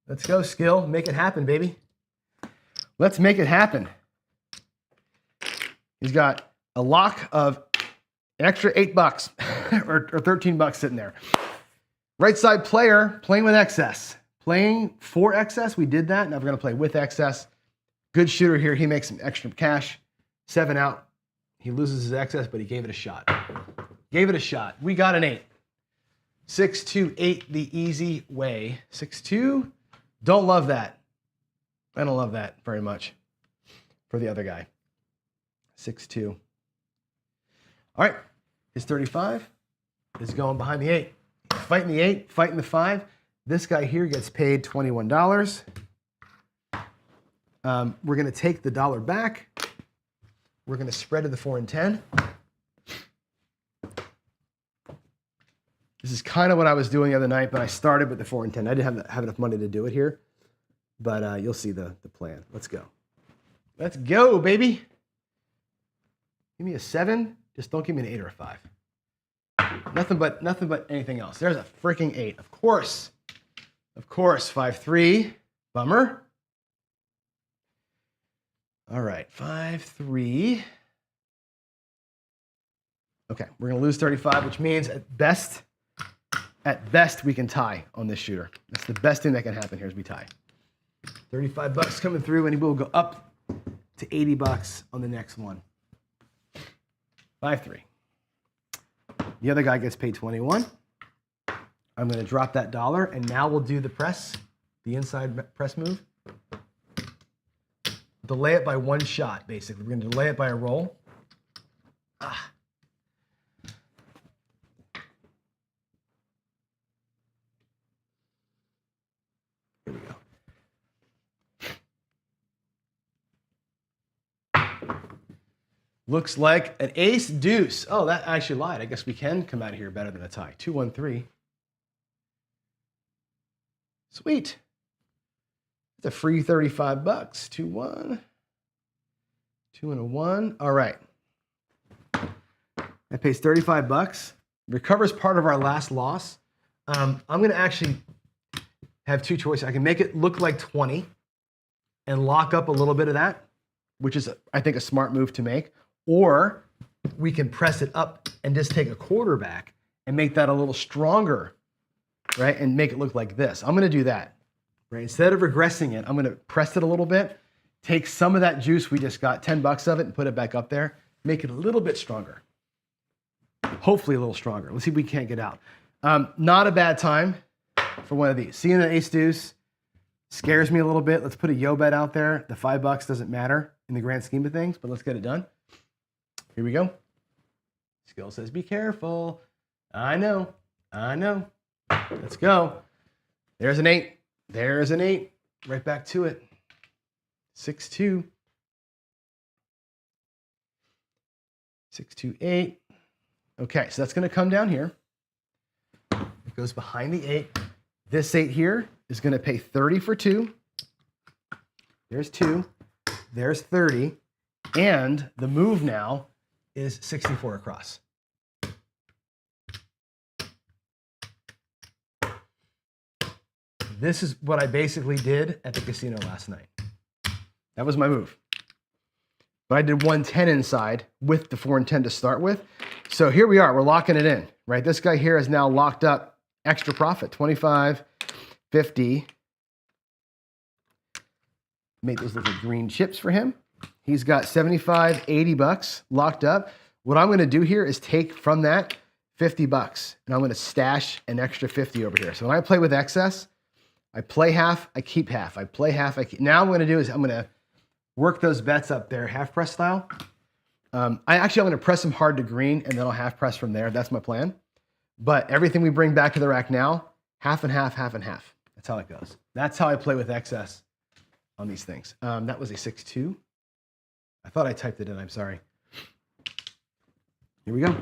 Let's go, skill. Make it happen, baby. Let's make it happen. He's got a lock of an extra 8 bucks or 13 bucks sitting there. Right side player playing with excess. Playing for excess. We did that. Now we're going to play with excess. Good shooter here. He makes some extra cash. 7 out. He loses his excess, but he gave it a shot. Gave it a shot. We got an 8. 628 the easy way. 6-2. Don't love that. I don't love that very much for the other guy. 6-2. All right. His 35 is going behind the 8. Fighting the 8, fighting the 5. This guy here gets paid $21. We're going to take the dollar back. We're going to spread to the 4 and 10. This is kind of what I was doing the other night, but I started with the 4 and 10. I didn't have enough money to do it here, but you'll see the plan. Let's go. Let's go, baby. Give me a 7. Just don't give me an 8 or a 5. Nothing but anything else. There's a freaking 8. Of course. 5-3. Bummer. All right, 5-3. Okay, we're gonna lose 35, which means at best we can tie on this shooter. That's the best thing that can happen here is we tie. $35 coming through, and we'll go up to $80 on the next one. 5-3. The other guy gets paid 21. I'm going to drop that dollar, and now we'll do the press, the inside press move. Delay it by one shot, basically. We're going to delay it by a roll. Ah. Here we go. Looks like an ace deuce. Oh, that I actually lied. I guess we can come out of here better than a tie. 2-1-3. Sweet. It's a free $35. 2-1. 2 and a 1. All right. That pays $35. Recovers part of our last loss. I'm going to actually have two choices. I can make it look like 20 and lock up a little bit of that, which is, I think, a smart move to make. Or we can press it up and just take a quarter back and make that a little stronger, right? And make it look like this. I'm going to do that, right? Instead of regressing it, I'm going to press it a little bit, take some of that juice we just got, $10 of it, and put it back up there, make it a little bit stronger. Hopefully a little stronger. Let's see if we can't get out. Not a bad time for one of these. Seeing an ace deuce scares me a little bit. Let's put a yo bet out there. The $5 doesn't matter in the grand scheme of things, but let's get it done. Here we go. Skill says be careful. I know. Let's go. There's an 8. There's an 8. Right back to it. 6-2. 6-2-8. Okay, so that's going to come down here. It goes behind the 8. This 8 here is going to pay 30 for 2. There's 2. There's 30. And the move now is 64 across. This is what I basically did at the casino last night. That was my move. But I did 110 inside with the 4 and 10 to start with. So here we are, we're locking it in, right? This guy here is now locked up extra profit, 25, 50. Make those little green chips for him. He's got 75, $80 locked up. What I'm going to do here is take from that $50, and I'm going to stash an extra 50 over here. So when I play with excess, I play half, I keep half. I play half, I keep. Now what I'm going to do is I'm going to work those bets up there, half press style. I'm going to press them hard to green, and then I'll half press from there. That's my plan. But everything we bring back to the rack now, half and half, half and half. That's how it goes. That's how I play with excess on these things. That was a 6-2. I thought I typed it in. I'm sorry. Here we go.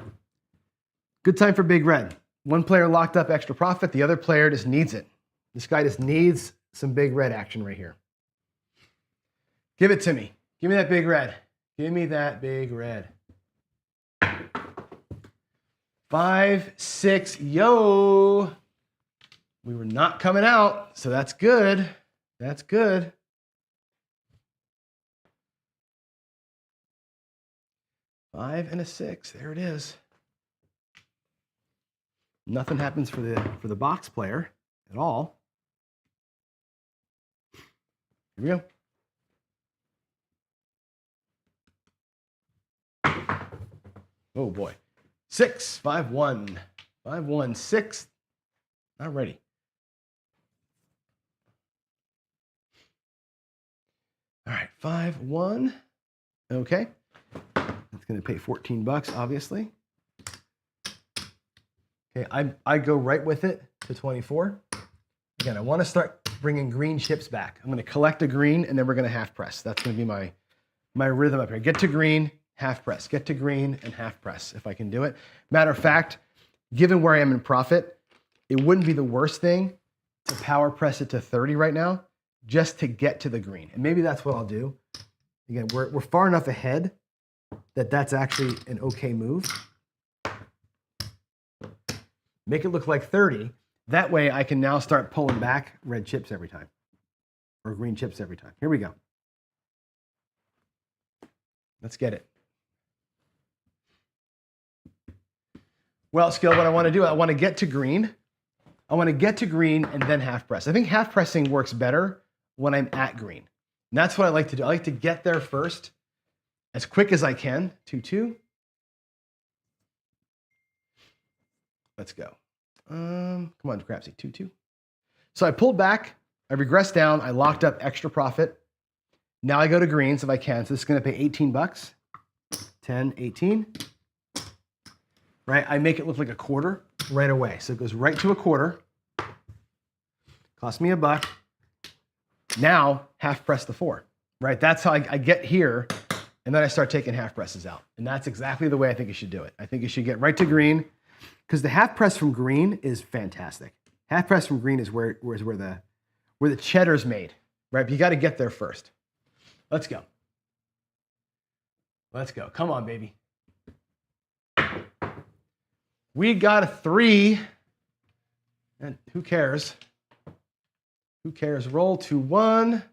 Good time for big red. One player locked up extra profit. The other player just needs it. This guy just needs some big red action right here. Give it to me. Give me that big red. Give me that big red. 5, 6, yo. We were not coming out, so that's good. That's good. Five and a 6. There it is. Nothing happens for the box player at all. Here we go. Oh boy. 6, 5, 1. 5, 1, 6. Not ready. All right, 5-1. Okay. It's going to pay 14 bucks, obviously. Okay, I go right with it to 24. Again, I want to start bringing green chips back. I'm going to collect a green, and then we're going to half press. That's going to be my rhythm up here. Get to green, half press. Get to green, and half press, if I can do it. Matter of fact, given where I am in profit, it wouldn't be the worst thing to power press it to 30 right now, just to get to the green. And maybe that's what I'll do. Again, we're far enough ahead that that's actually an okay move. Make it look like 30. That way I can now start pulling back red chips every time, or green chips every time. Here we go. Let's get it. Well, Skill, what I want to do, I want to get to green. I want to get to green and then half press. I think half pressing works better when I'm at green. And that's what I like to do. I like to get there first as quick as I can. 2-2. Let's go. Come on, Crapsee. 2-2. So I pulled back. I regressed down. I locked up extra profit. Now I go to greens if I can. So this is going to pay 18 bucks. 10, 18. Right? I make it look like a quarter right away. So it goes right to a quarter. Cost me $1. Now half press the 4. Right? That's how I get here. And then I start taking half presses out. And that's exactly the way I think you should do it. I think you should get right to green, because the half press from green is fantastic. Half press from green is where the cheddar's made, right? But you got to get there first. Let's go. Let's go. Come on, baby. We got a 3. And who cares? Who cares? Roll to 1.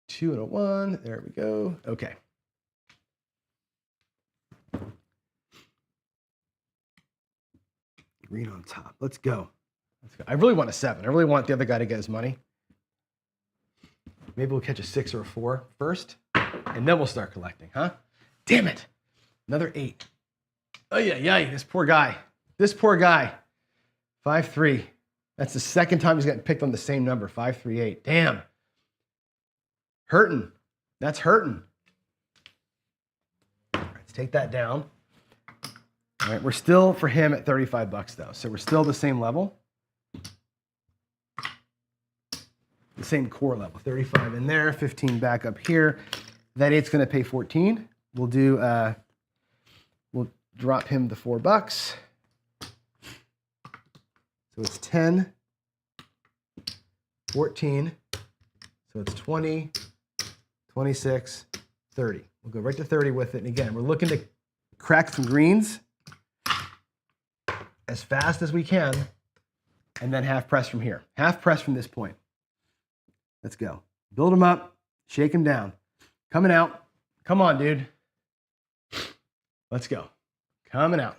Two and a 1. There we go. Okay. Green on top. Let's go. Let's go. I really want a 7. I really want the other guy to get his money. Maybe we'll catch a 6 or a 4 first, and then we'll start collecting, huh? Damn it. Another 8. Oh, yeah. This poor guy. This poor guy. 5-3. That's the second time he's getting picked on the same number. 5-3-8. Damn. Hurting. That's hurting. All right, let's take that down. All right, we're still for him at 35 bucks though. So we're still the same level. The same core level. 35 in there, 15 back up here. That 8's going to pay 14. We'll do we'll drop him the $4. So it's 10, 14. So it's 20, 26, 30. We'll go right to 30 with it. And again, we're looking to crack some greens as fast as we can, and then half press from here. Half press from this point. Let's go. Build them up, shake them down. Coming out. Come on, dude. Let's go. Coming out.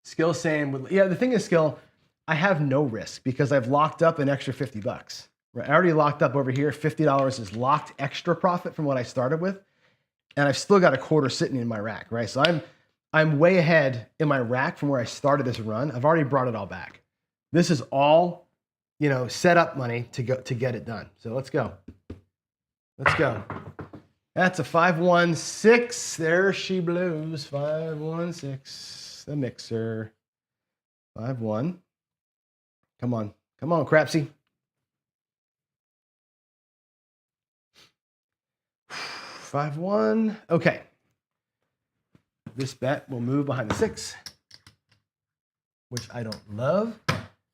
Skill saying, yeah, the thing is, Skill, I have no risk because I've locked up an extra 50 bucks. Right? I already locked up over here. $50 is locked extra profit from what I started with. And I've still got a quarter sitting in my rack, right? So I'm way ahead in my rack from where I started this run. I've already brought it all back. This is all, set up money to get it done. So let's go. Let's go. That's a 5-1-6. There she blows. 5-1-6. The mixer. 5-1. Come on. Come on, Crapsee. 5-1. Okay. This bet will move behind the 6, which I don't love.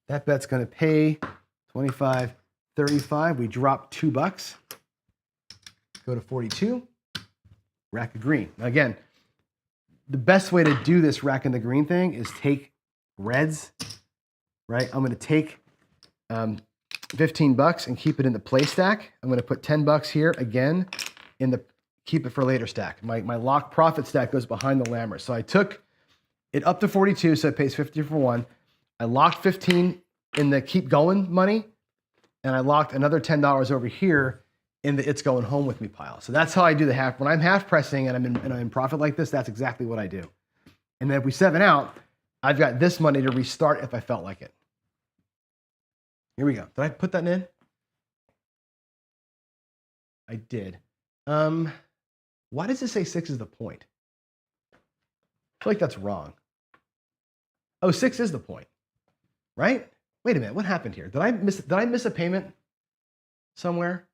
That bet's going to pay 25, 35. We drop $2. Go to 42. Rack of green. Now again, the best way to do this rack in the green thing is take reds, right? I'm going to take 15 bucks and keep it in the play stack. I'm going to put 10 bucks here again in the keep it for later stack. My lock profit stack goes behind the lammer. So I took it up to 42, so it pays 50 for 1. I locked 15 in the keep going money, and I locked another $10 over here in the it's going home with me pile. So that's how I do the half. When I'm half pressing and I'm in profit like this, that's exactly what I do. And then if we 7 out, I've got this money to restart if I felt like it. Here we go. Did I put that in? I did. Why does it say 6 is the point? I feel like that's wrong. Oh, 6 is the point, right? Wait a minute. What happened here? Did I miss a payment somewhere?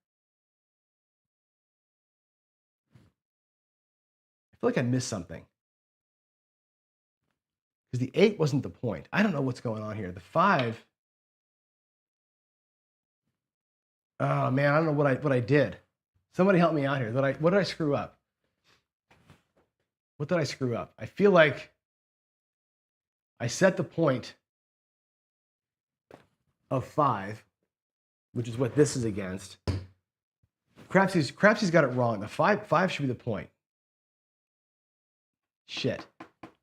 I feel like I missed something. Because the 8 wasn't the point. I don't know what's going on here. The 5. Oh man, I don't know what I did. Somebody help me out here. What did I screw up? What did I screw up? I feel like I set the point of 5, which is what this is against. Crapsee's got it wrong. The 5 should be the point. Shit.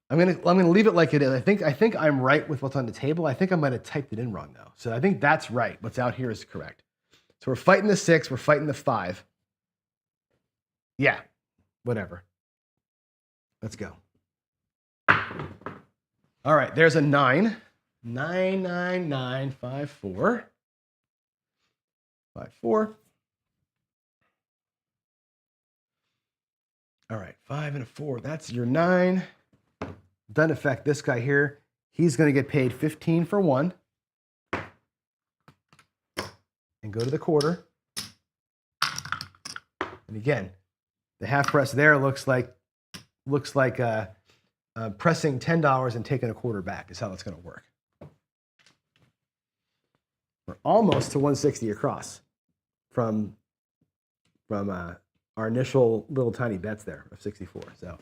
I'm gonna leave it like it is. I think I'm right with what's on the table. I think I might have typed it in wrong though. So I think that's right. What's out here is correct. So we're fighting the 6, we're fighting the 5. Yeah, whatever. Let's go. All right, there's a 9. 99954. 54. All right, 5 and a 4. That's your 9. Doesn't affect this guy here. He's going to get paid 15 for 1. And go to the quarter. And again, the half press there looks like pressing $10 and taking a quarter back is how that's going to work. We're almost to 160 across from our initial little tiny bets there of 64. So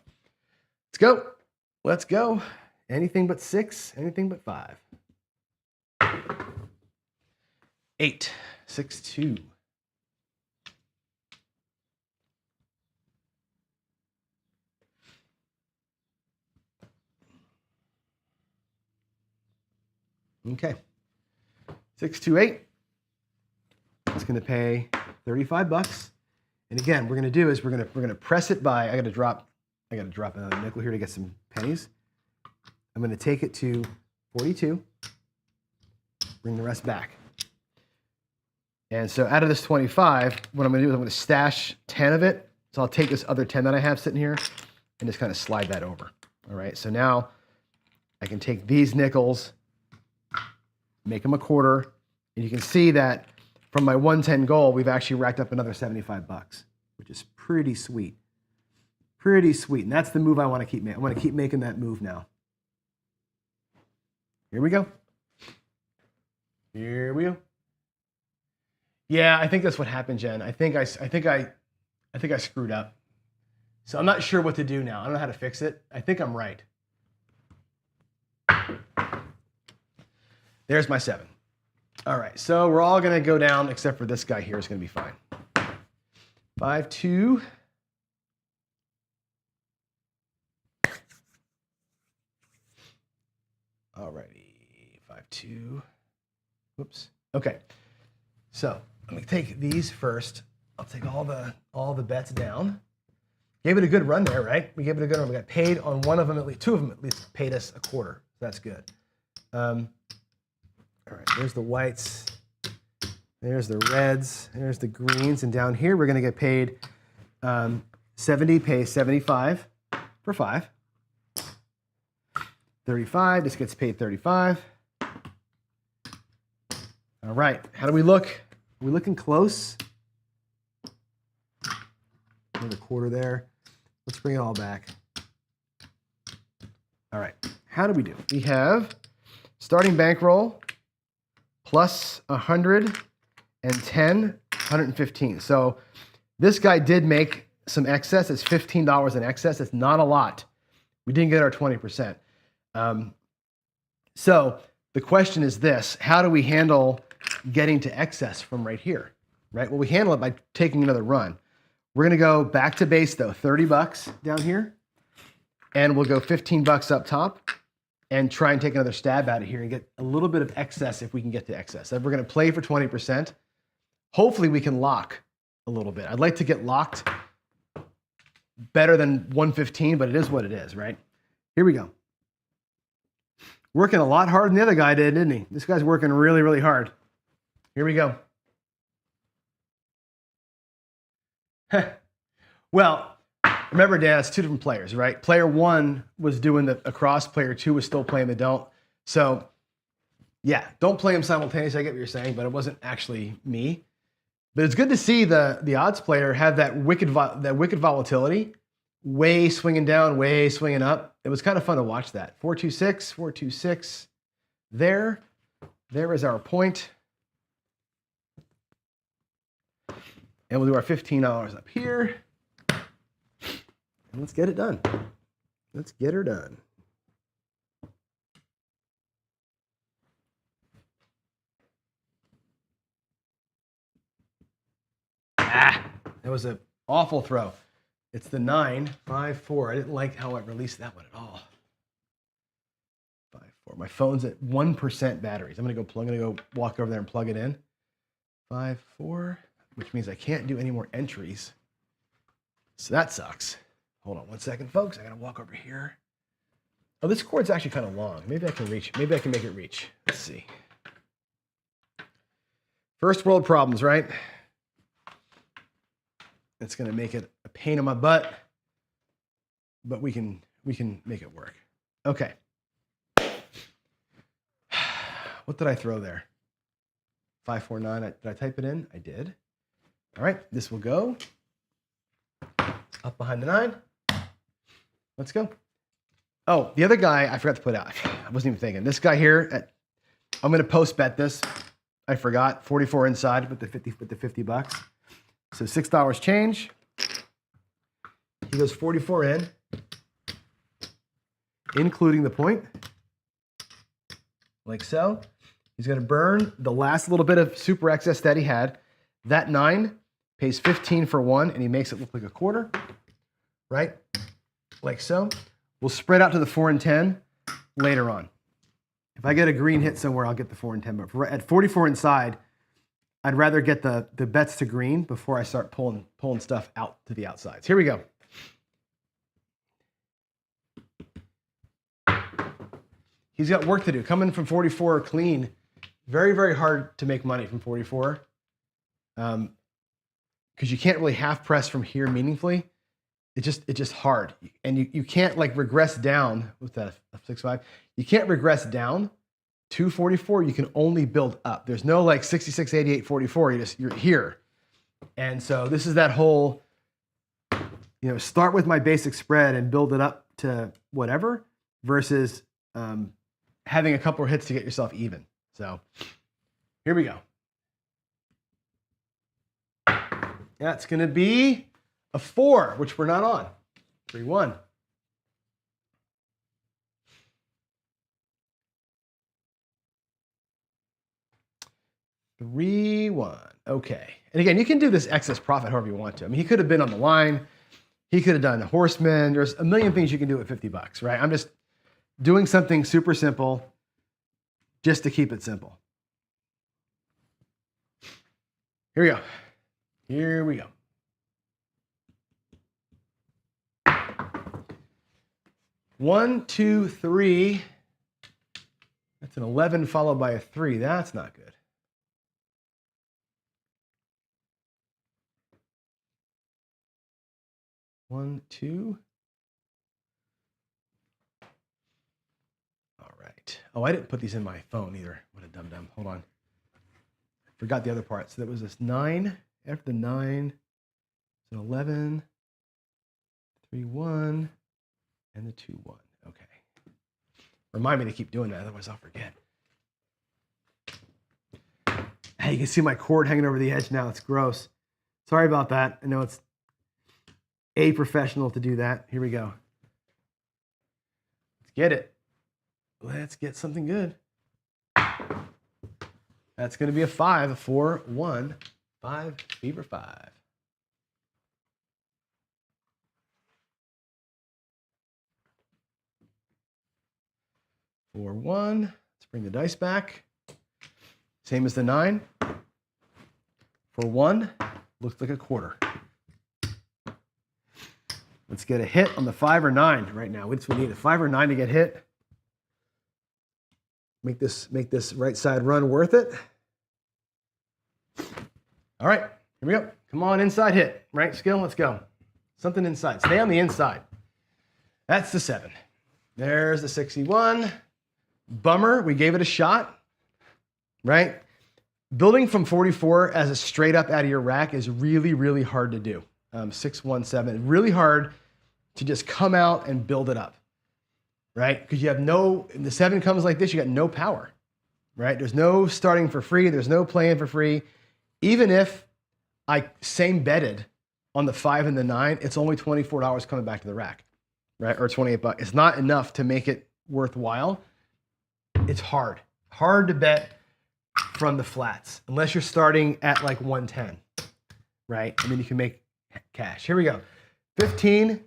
let's go. Let's go. Anything but 6, anything but 5. 8, 6, 2. Okay. 628. It's going to pay $35. And again, we're going to do is we're going to press it by. I got to drop another nickel here to get some pennies. I'm going to take it to 42. Bring the rest back. And so out of this 25, what I'm going to do is I'm going to stash 10 of it. So I'll take this other 10 that I have sitting here and just kind of slide that over. All right. So now I can take these nickels, make them a quarter, and you can see that from my 110 goal, we've actually racked up another $75, which is pretty sweet. Pretty sweet. And that's the move I want to keep making. I want to keep making that move now. Here we go. Here we go. Yeah, I think that's what happened, Jen. I think I screwed up. So I'm not sure what to do now. I don't know how to fix it. I think I'm right. There's my 7. All right, so we're all going to go down except for this guy here is going to be fine. 5, 2. All righty, 5, 2. Whoops. Okay, so let me take these first. I'll take all the bets down. Gave it a good run there, right? We gave it a good run. We got paid on one of them, at least 2 of them at least paid us a quarter. That's good. All right, there's the whites, there's the reds, there's the greens, and down here we're going to get paid 70, pay 75 for 5. 35, this gets paid 35. All right, how do we look? Are we looking close? Another quarter there. Let's bring it all back. All right, how do we do? We have starting bankroll plus 110, 115. So this guy did make some excess. It's $15 in excess. It's not a lot. We didn't get our 20%. So the question is this: how do we handle getting to excess from right here? Right? Well, we handle it by taking another run. We're going to go back to base though, $30 down here, and we'll go $15 up top and try and take another stab at it here and get a little bit of excess if we can get to excess. Then we're going to play for 20%. Hopefully we can lock a little bit. I'd like to get locked better than 115, but it is what it is, right? Here we go. Working a lot harder than the other guy did, didn't he? This guy's working really, really hard. Here we go. Well, remember, Dan, it's two different players, right? Player one was doing the across, player two was still playing the don't. So, yeah, don't play them simultaneously. I get what you're saying, but it wasn't actually me. But it's good to see the odds player have that wicked volatility, way swinging down, way swinging up. It was kind of fun to watch that. 426, 426. There is our point. And we'll do our $15 up here. And let's get it done. Let's get her done. That was an awful throw. It's the 9, 5, 4. I didn't like how I released that one at all. 5, 4. My phone's at 1% batteries. I'm gonna go walk over there and plug it in. 5, 4, which means I can't do any more entries. So that sucks. Hold on one second, folks. I gotta walk over here. Oh, this cord's actually kind of long. Maybe I can reach. Maybe I can make it reach. Let's see. First world problems, right? It's going to make it a pain in my butt, but we can make it work. Okay. What did I throw there? 549. Did I type it in? I did. All right. This will go up behind the 9. Let's go. Oh, the other guy I forgot to put out. I wasn't even thinking. This guy here, I'm going to post bet this. I forgot. 44 inside with the 50 bucks. So $6 change. He goes 44 in, including the point, like so. He's going to burn the last little bit of super excess that he had. That 9 pays 15 for 1, and he makes it look like a quarter, right? Like so. We'll spread out to the 4 and 10 later on. If I get a green hit somewhere, I'll get the 4 and 10. But at 44 inside, I'd rather get the bets to green before I start pulling stuff out to the outsides. Here we go. He's got work to do. Coming from 44 clean, very, very hard to make money from 44. Because you can't really half press from here meaningfully. It's just hard. And you can't like regress down with that 6-5. You can't regress down to 44. You can only build up. There's no like 66, 88, 44. You're here. And so this is that whole, start with my basic spread and build it up to whatever versus having a couple of hits to get yourself even. So here we go. Yeah, it's going to be a 4, which we're not on. 3-1. 3-1. Okay. And again, you can do this excess profit however you want to. I mean, he could have been on the line. He could have done a horseman. There's a million things you can do at 50 bucks, right? I'm just doing something super simple just to keep it simple. Here we go. Here we go. One, 2, 3. That's an 11 followed by a 3. That's not good. One, 2. All right. Oh, I didn't put these in my phone either. What a dum-dum. Hold on. I forgot the other part. So that was this 9. After the 9, it's an 11, 3-1, and the 2-1. Okay. Remind me to keep doing that, otherwise I'll forget. Hey, you can see my cord hanging over the edge now. It's gross. Sorry about that. I know it's a professional to do that. Here we go. Let's get it. Let's get something good. That's going to be a 5, a 4, 1, 5, Beaver 5. For 1, let's bring the dice back. Same as the 9. For 1, Looks like a quarter. Let's get a hit on the 5 or 9 right now. We need a 5 or 9 to get hit. Make this right side run worth it. All right, here we go. Come on, inside hit. Right, skill, let's go. Something inside. Stay on the inside. That's the 7. There's the 61. Bummer, we gave it a shot, right? Building from 44 as a straight up out of your rack is really, really hard to do. 617, really hard to just come out and build it up, right? Because you have the 7 comes like this, you got no power, right? There's no starting for free. There's no playing for free. Even if I same betted on the 5 and the 9, it's only $24 coming back to the rack, right? Or 28 bucks. It's not enough to make it worthwhile. It's hard to bet from the flats unless you're starting at like 110, right? And then you can make cash. Here we go. 15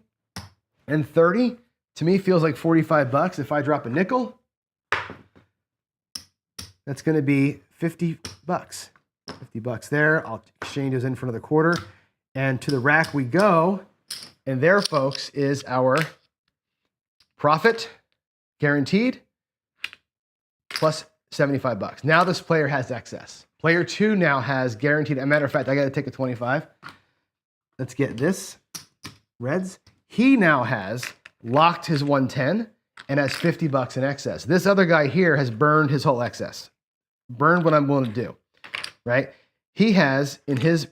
and 30 to me feels like 45 bucks. If I drop a nickel, that's going to be 50 bucks. 50 bucks there. I'll exchange those in for another quarter. And to the rack we go. And there, folks, is our profit guaranteed plus 75 bucks. Now this player has excess. Player 2 now has guaranteed. As a matter of fact, I got to take a 25. Let's get this. Reds. He now has locked his 110 and has 50 bucks in excess. This other guy here has burned his whole excess. Burned what I'm willing to do, right? He has in his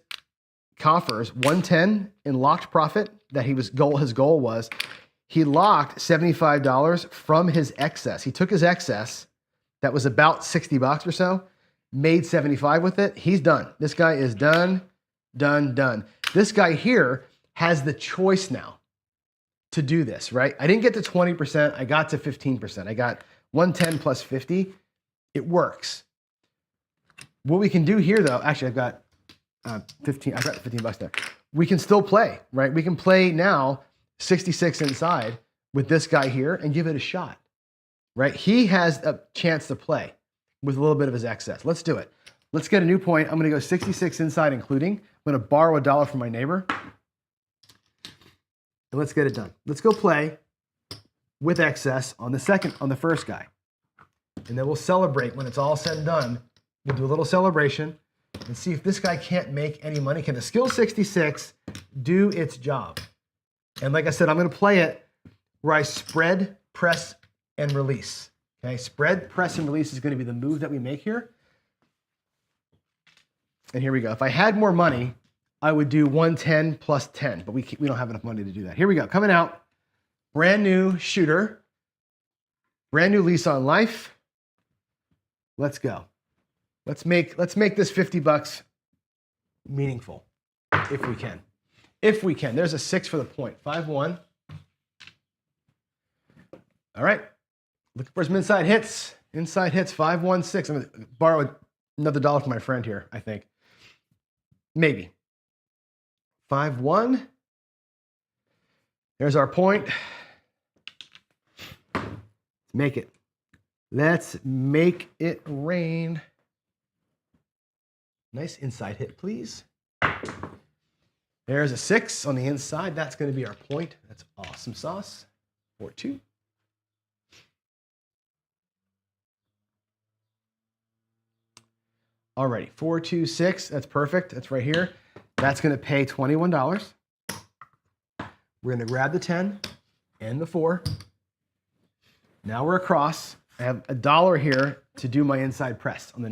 coffers 110 in locked profit that his goal was. He locked $75 from his excess. He took his excess that was about 60 bucks or so, made 75 with it. He's done. This guy is done. This guy here has the choice now to do this, right? I didn't get to 20%. I got to 15%. I got 110 plus 50. It works. What we can do here, though, actually, I've got 15. I've got 15 bucks there. We can still play, right? We can play now 66 inside with this guy here and give it a shot, right? He has a chance to play with a little bit of his excess. Let's do it. Let's get a new point. I'm going to go 66 inside, including. I'm going to borrow $1 from my neighbor. And let's get it done. Let's go play with excess on the first guy. And then we'll celebrate when it's all said and done. We'll do a little celebration and see if this guy can't make any money. Can the skill 66 do its job? And like I said, I'm going to play it where I spread, press, and release. Okay, spread, press, and release is going to be the move that we make here. And here we go. If I had more money, I would do 110 plus 10, but we don't have enough money to do that. Here we go. Coming out, brand new shooter, brand new lease on life. Let's go. Let's make this 50 bucks meaningful, if we can. If we can. There's a 6 for the point. 5-1. All right. Looking for some inside hits. Inside hits, 5-1-6. I'm going to borrow another $1 from my friend here, I think. Maybe. 5-1. There's our point. Make it. Let's make it rain. Nice inside hit, please. There's a 6 on the inside. That's going to be our point. That's awesome sauce. 4-2. Alrighty, 4-2-6. That's perfect. That's right here. That's going to pay $21. We're going to grab the 10 and the 4. Now we're across. I have $1 here to do my inside press. On the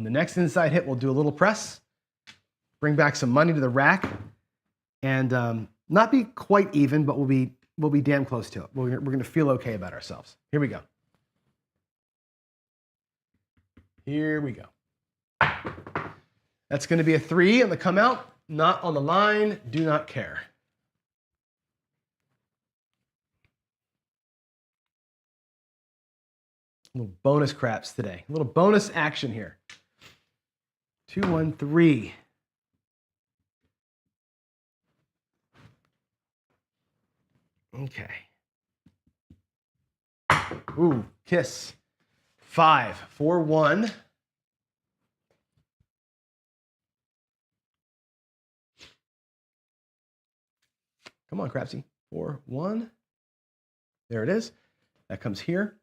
next inside hit, we'll do a little press, bring back some money to the rack, and not be quite even, but we'll be damn close to it. We're going to feel okay about ourselves. Here we go. Here we go. That's going to be a 3 on the come out, not on the line, do not care. A little bonus craps today. A little bonus action here. 2-1-3. Okay. Ooh, kiss. 5, 4-1. Come on, Crapsee. 4, 1. There it is. That comes here.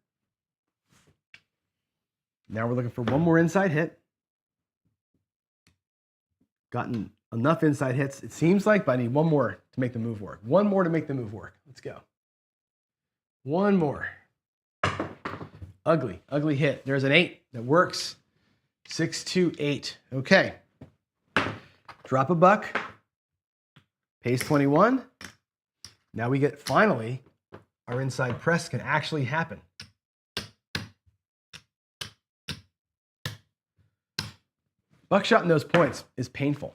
Now we're looking for one more inside hit. Gotten enough inside hits, it seems like, but I need one more to make the move work. One more to make the move work. Let's go. One more. Ugly, ugly hit. There's an 8 that works. 6, 2, 8. Okay. Drop a buck. Pays 21. Now we get, finally, our inside press can actually happen. Buckshot in those points is painful.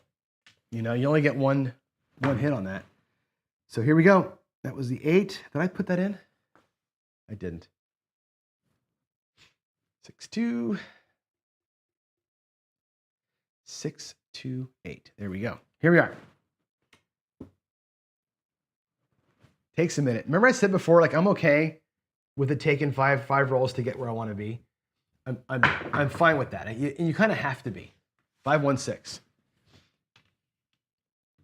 You know, you only get one hit on that. So here we go. That was the 8. Did I put that in? I didn't. 6, 2. 6, 2, 8. There we go. Here we are. Takes a minute. Remember I said before, like, I'm okay with it taking five rolls to get where I want to be. I'm fine with that. And you kind of have to be. 5, 1, 6.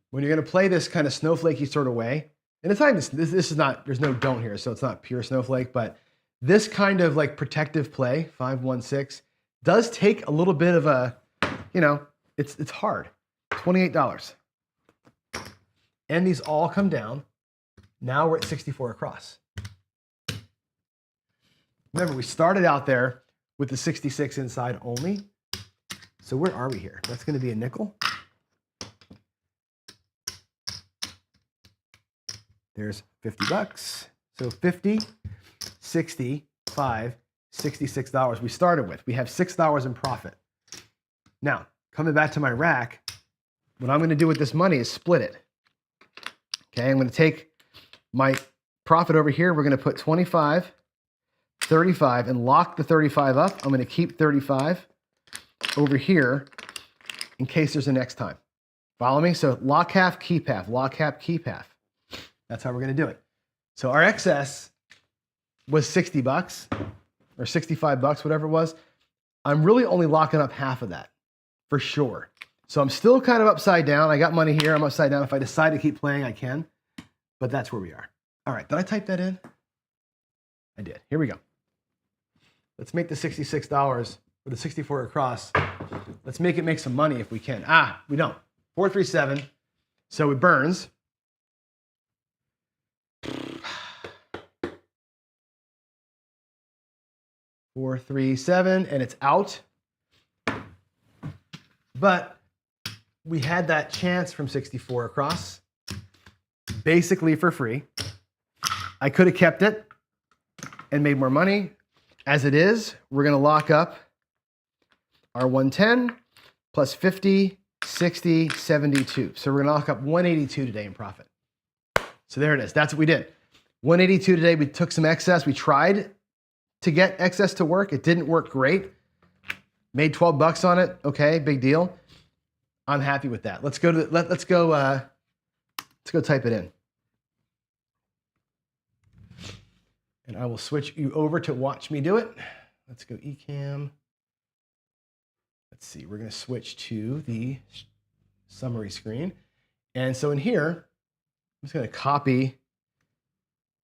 When you're going to play this kind of snowflakey sort of way, and it's not even, this is not, there's no don't here, so it's not pure snowflake, but this kind of like protective play, 5, 1, 6, does take a little bit of a, you know, it's hard. $28. And these all come down. Now we're at 64 across. Remember, we started out there with the 66 inside only. So where are we here? That's going to be a nickel. There's $50. So 50, 60, 5, $66 we started with. We have $6 in profit. Now, coming back to my rack, what I'm going to do with this money is split it. Okay, I'm going to take my profit over here. We're going to put 25, 35, and lock the 35 up. I'm going to keep 35 over here in case there's a next time. Follow me? So lock half, keep half, lock half, keep half. That's how we're going to do it. So our excess was $60 or $65, whatever it was. I'm really only locking up half of that for sure. So I'm still kind of upside down. I got money here. I'm upside down. If I decide to keep playing, I can. But that's where we are. All right. Did I type that in? I did. Here we go. Let's make the $66 or the 64 across. Let's make it make some money if we can. We don't. 437. So it burns. Four, 3, 7, and it's out. But we had that chance from 64 across, basically for free. I could have kept it and made more money. As it is, we're going to lock up our 110 plus 50, 60, 72. So we're going to lock up 182 today in profit. So there it is. That's what we did. 182 today. We took some excess. We tried to get excess to work. It didn't work great. Made $12 on it. Okay, big deal. I'm happy with that. Let's go to let's go type it in. And I will switch you over to watch me do it. Let's go eCam. Let's see. We're going to switch to the summary screen. And so in here, I'm just going to copy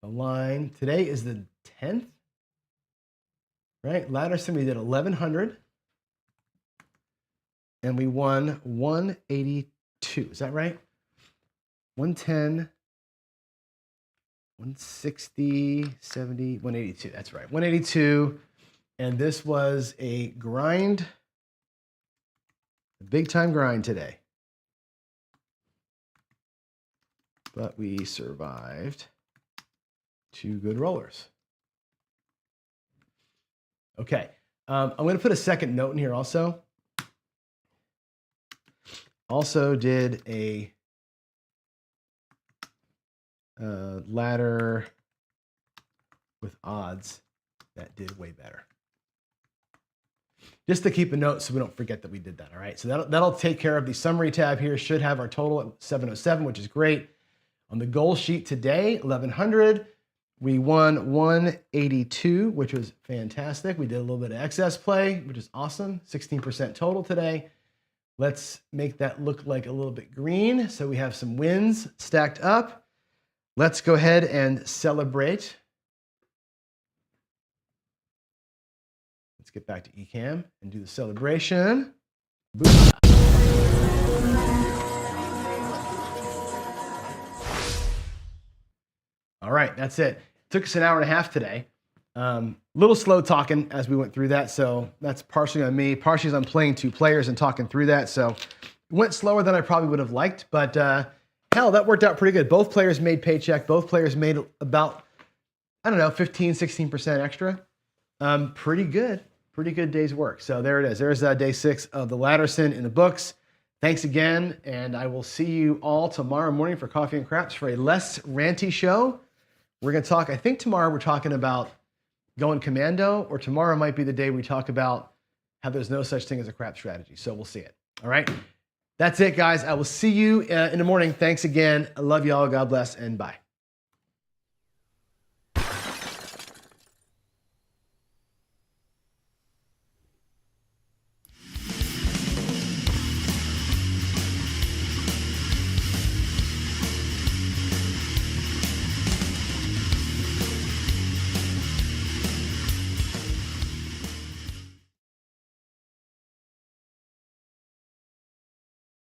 the line. Today is the 10th. Right? Ladderson, we did 1,100. And we won 182. Is that right? 110, 160, 70, 182. That's right. 182. And this was a grind, a big time grind today. But we survived 2 good rollers. Okay. I'm going to put a second note in here also. Also did a ladder with odds that did way better. Just to keep a note so we don't forget that we did that, all right? So that'll take care of the summary tab here. Should have our total at 707, which is great. On the goal sheet today, 1,100. We won 182, which was fantastic. We did a little bit of excess play, which is awesome. 16% total today. Let's make that look like a little bit green. So we have some wins stacked up. Let's go ahead and celebrate. Let's get back to Ecamm and do the celebration. Booyah. All right, that's it. Took us an hour and a half today. Little slow talking as we went through that, so that's partially on me. Partially on playing 2 players and talking through that, so it went slower than I probably would have liked, but hell, that worked out pretty good. Both players made Paycheck. Both players made about, I don't know, 15, 16% extra. Pretty good day's work. So there it is. There's day 6 of the Ladderson in the books. Thanks again, and I will see you all tomorrow morning for Coffee and Craps for a less ranty show. We're going to talk, I think tomorrow we're talking about going commando, or tomorrow might be the day we talk about how there's no such thing as a crap strategy. So we'll see it. All right. That's it, guys. I will see you in the morning. Thanks again. I love you all. God bless, and bye.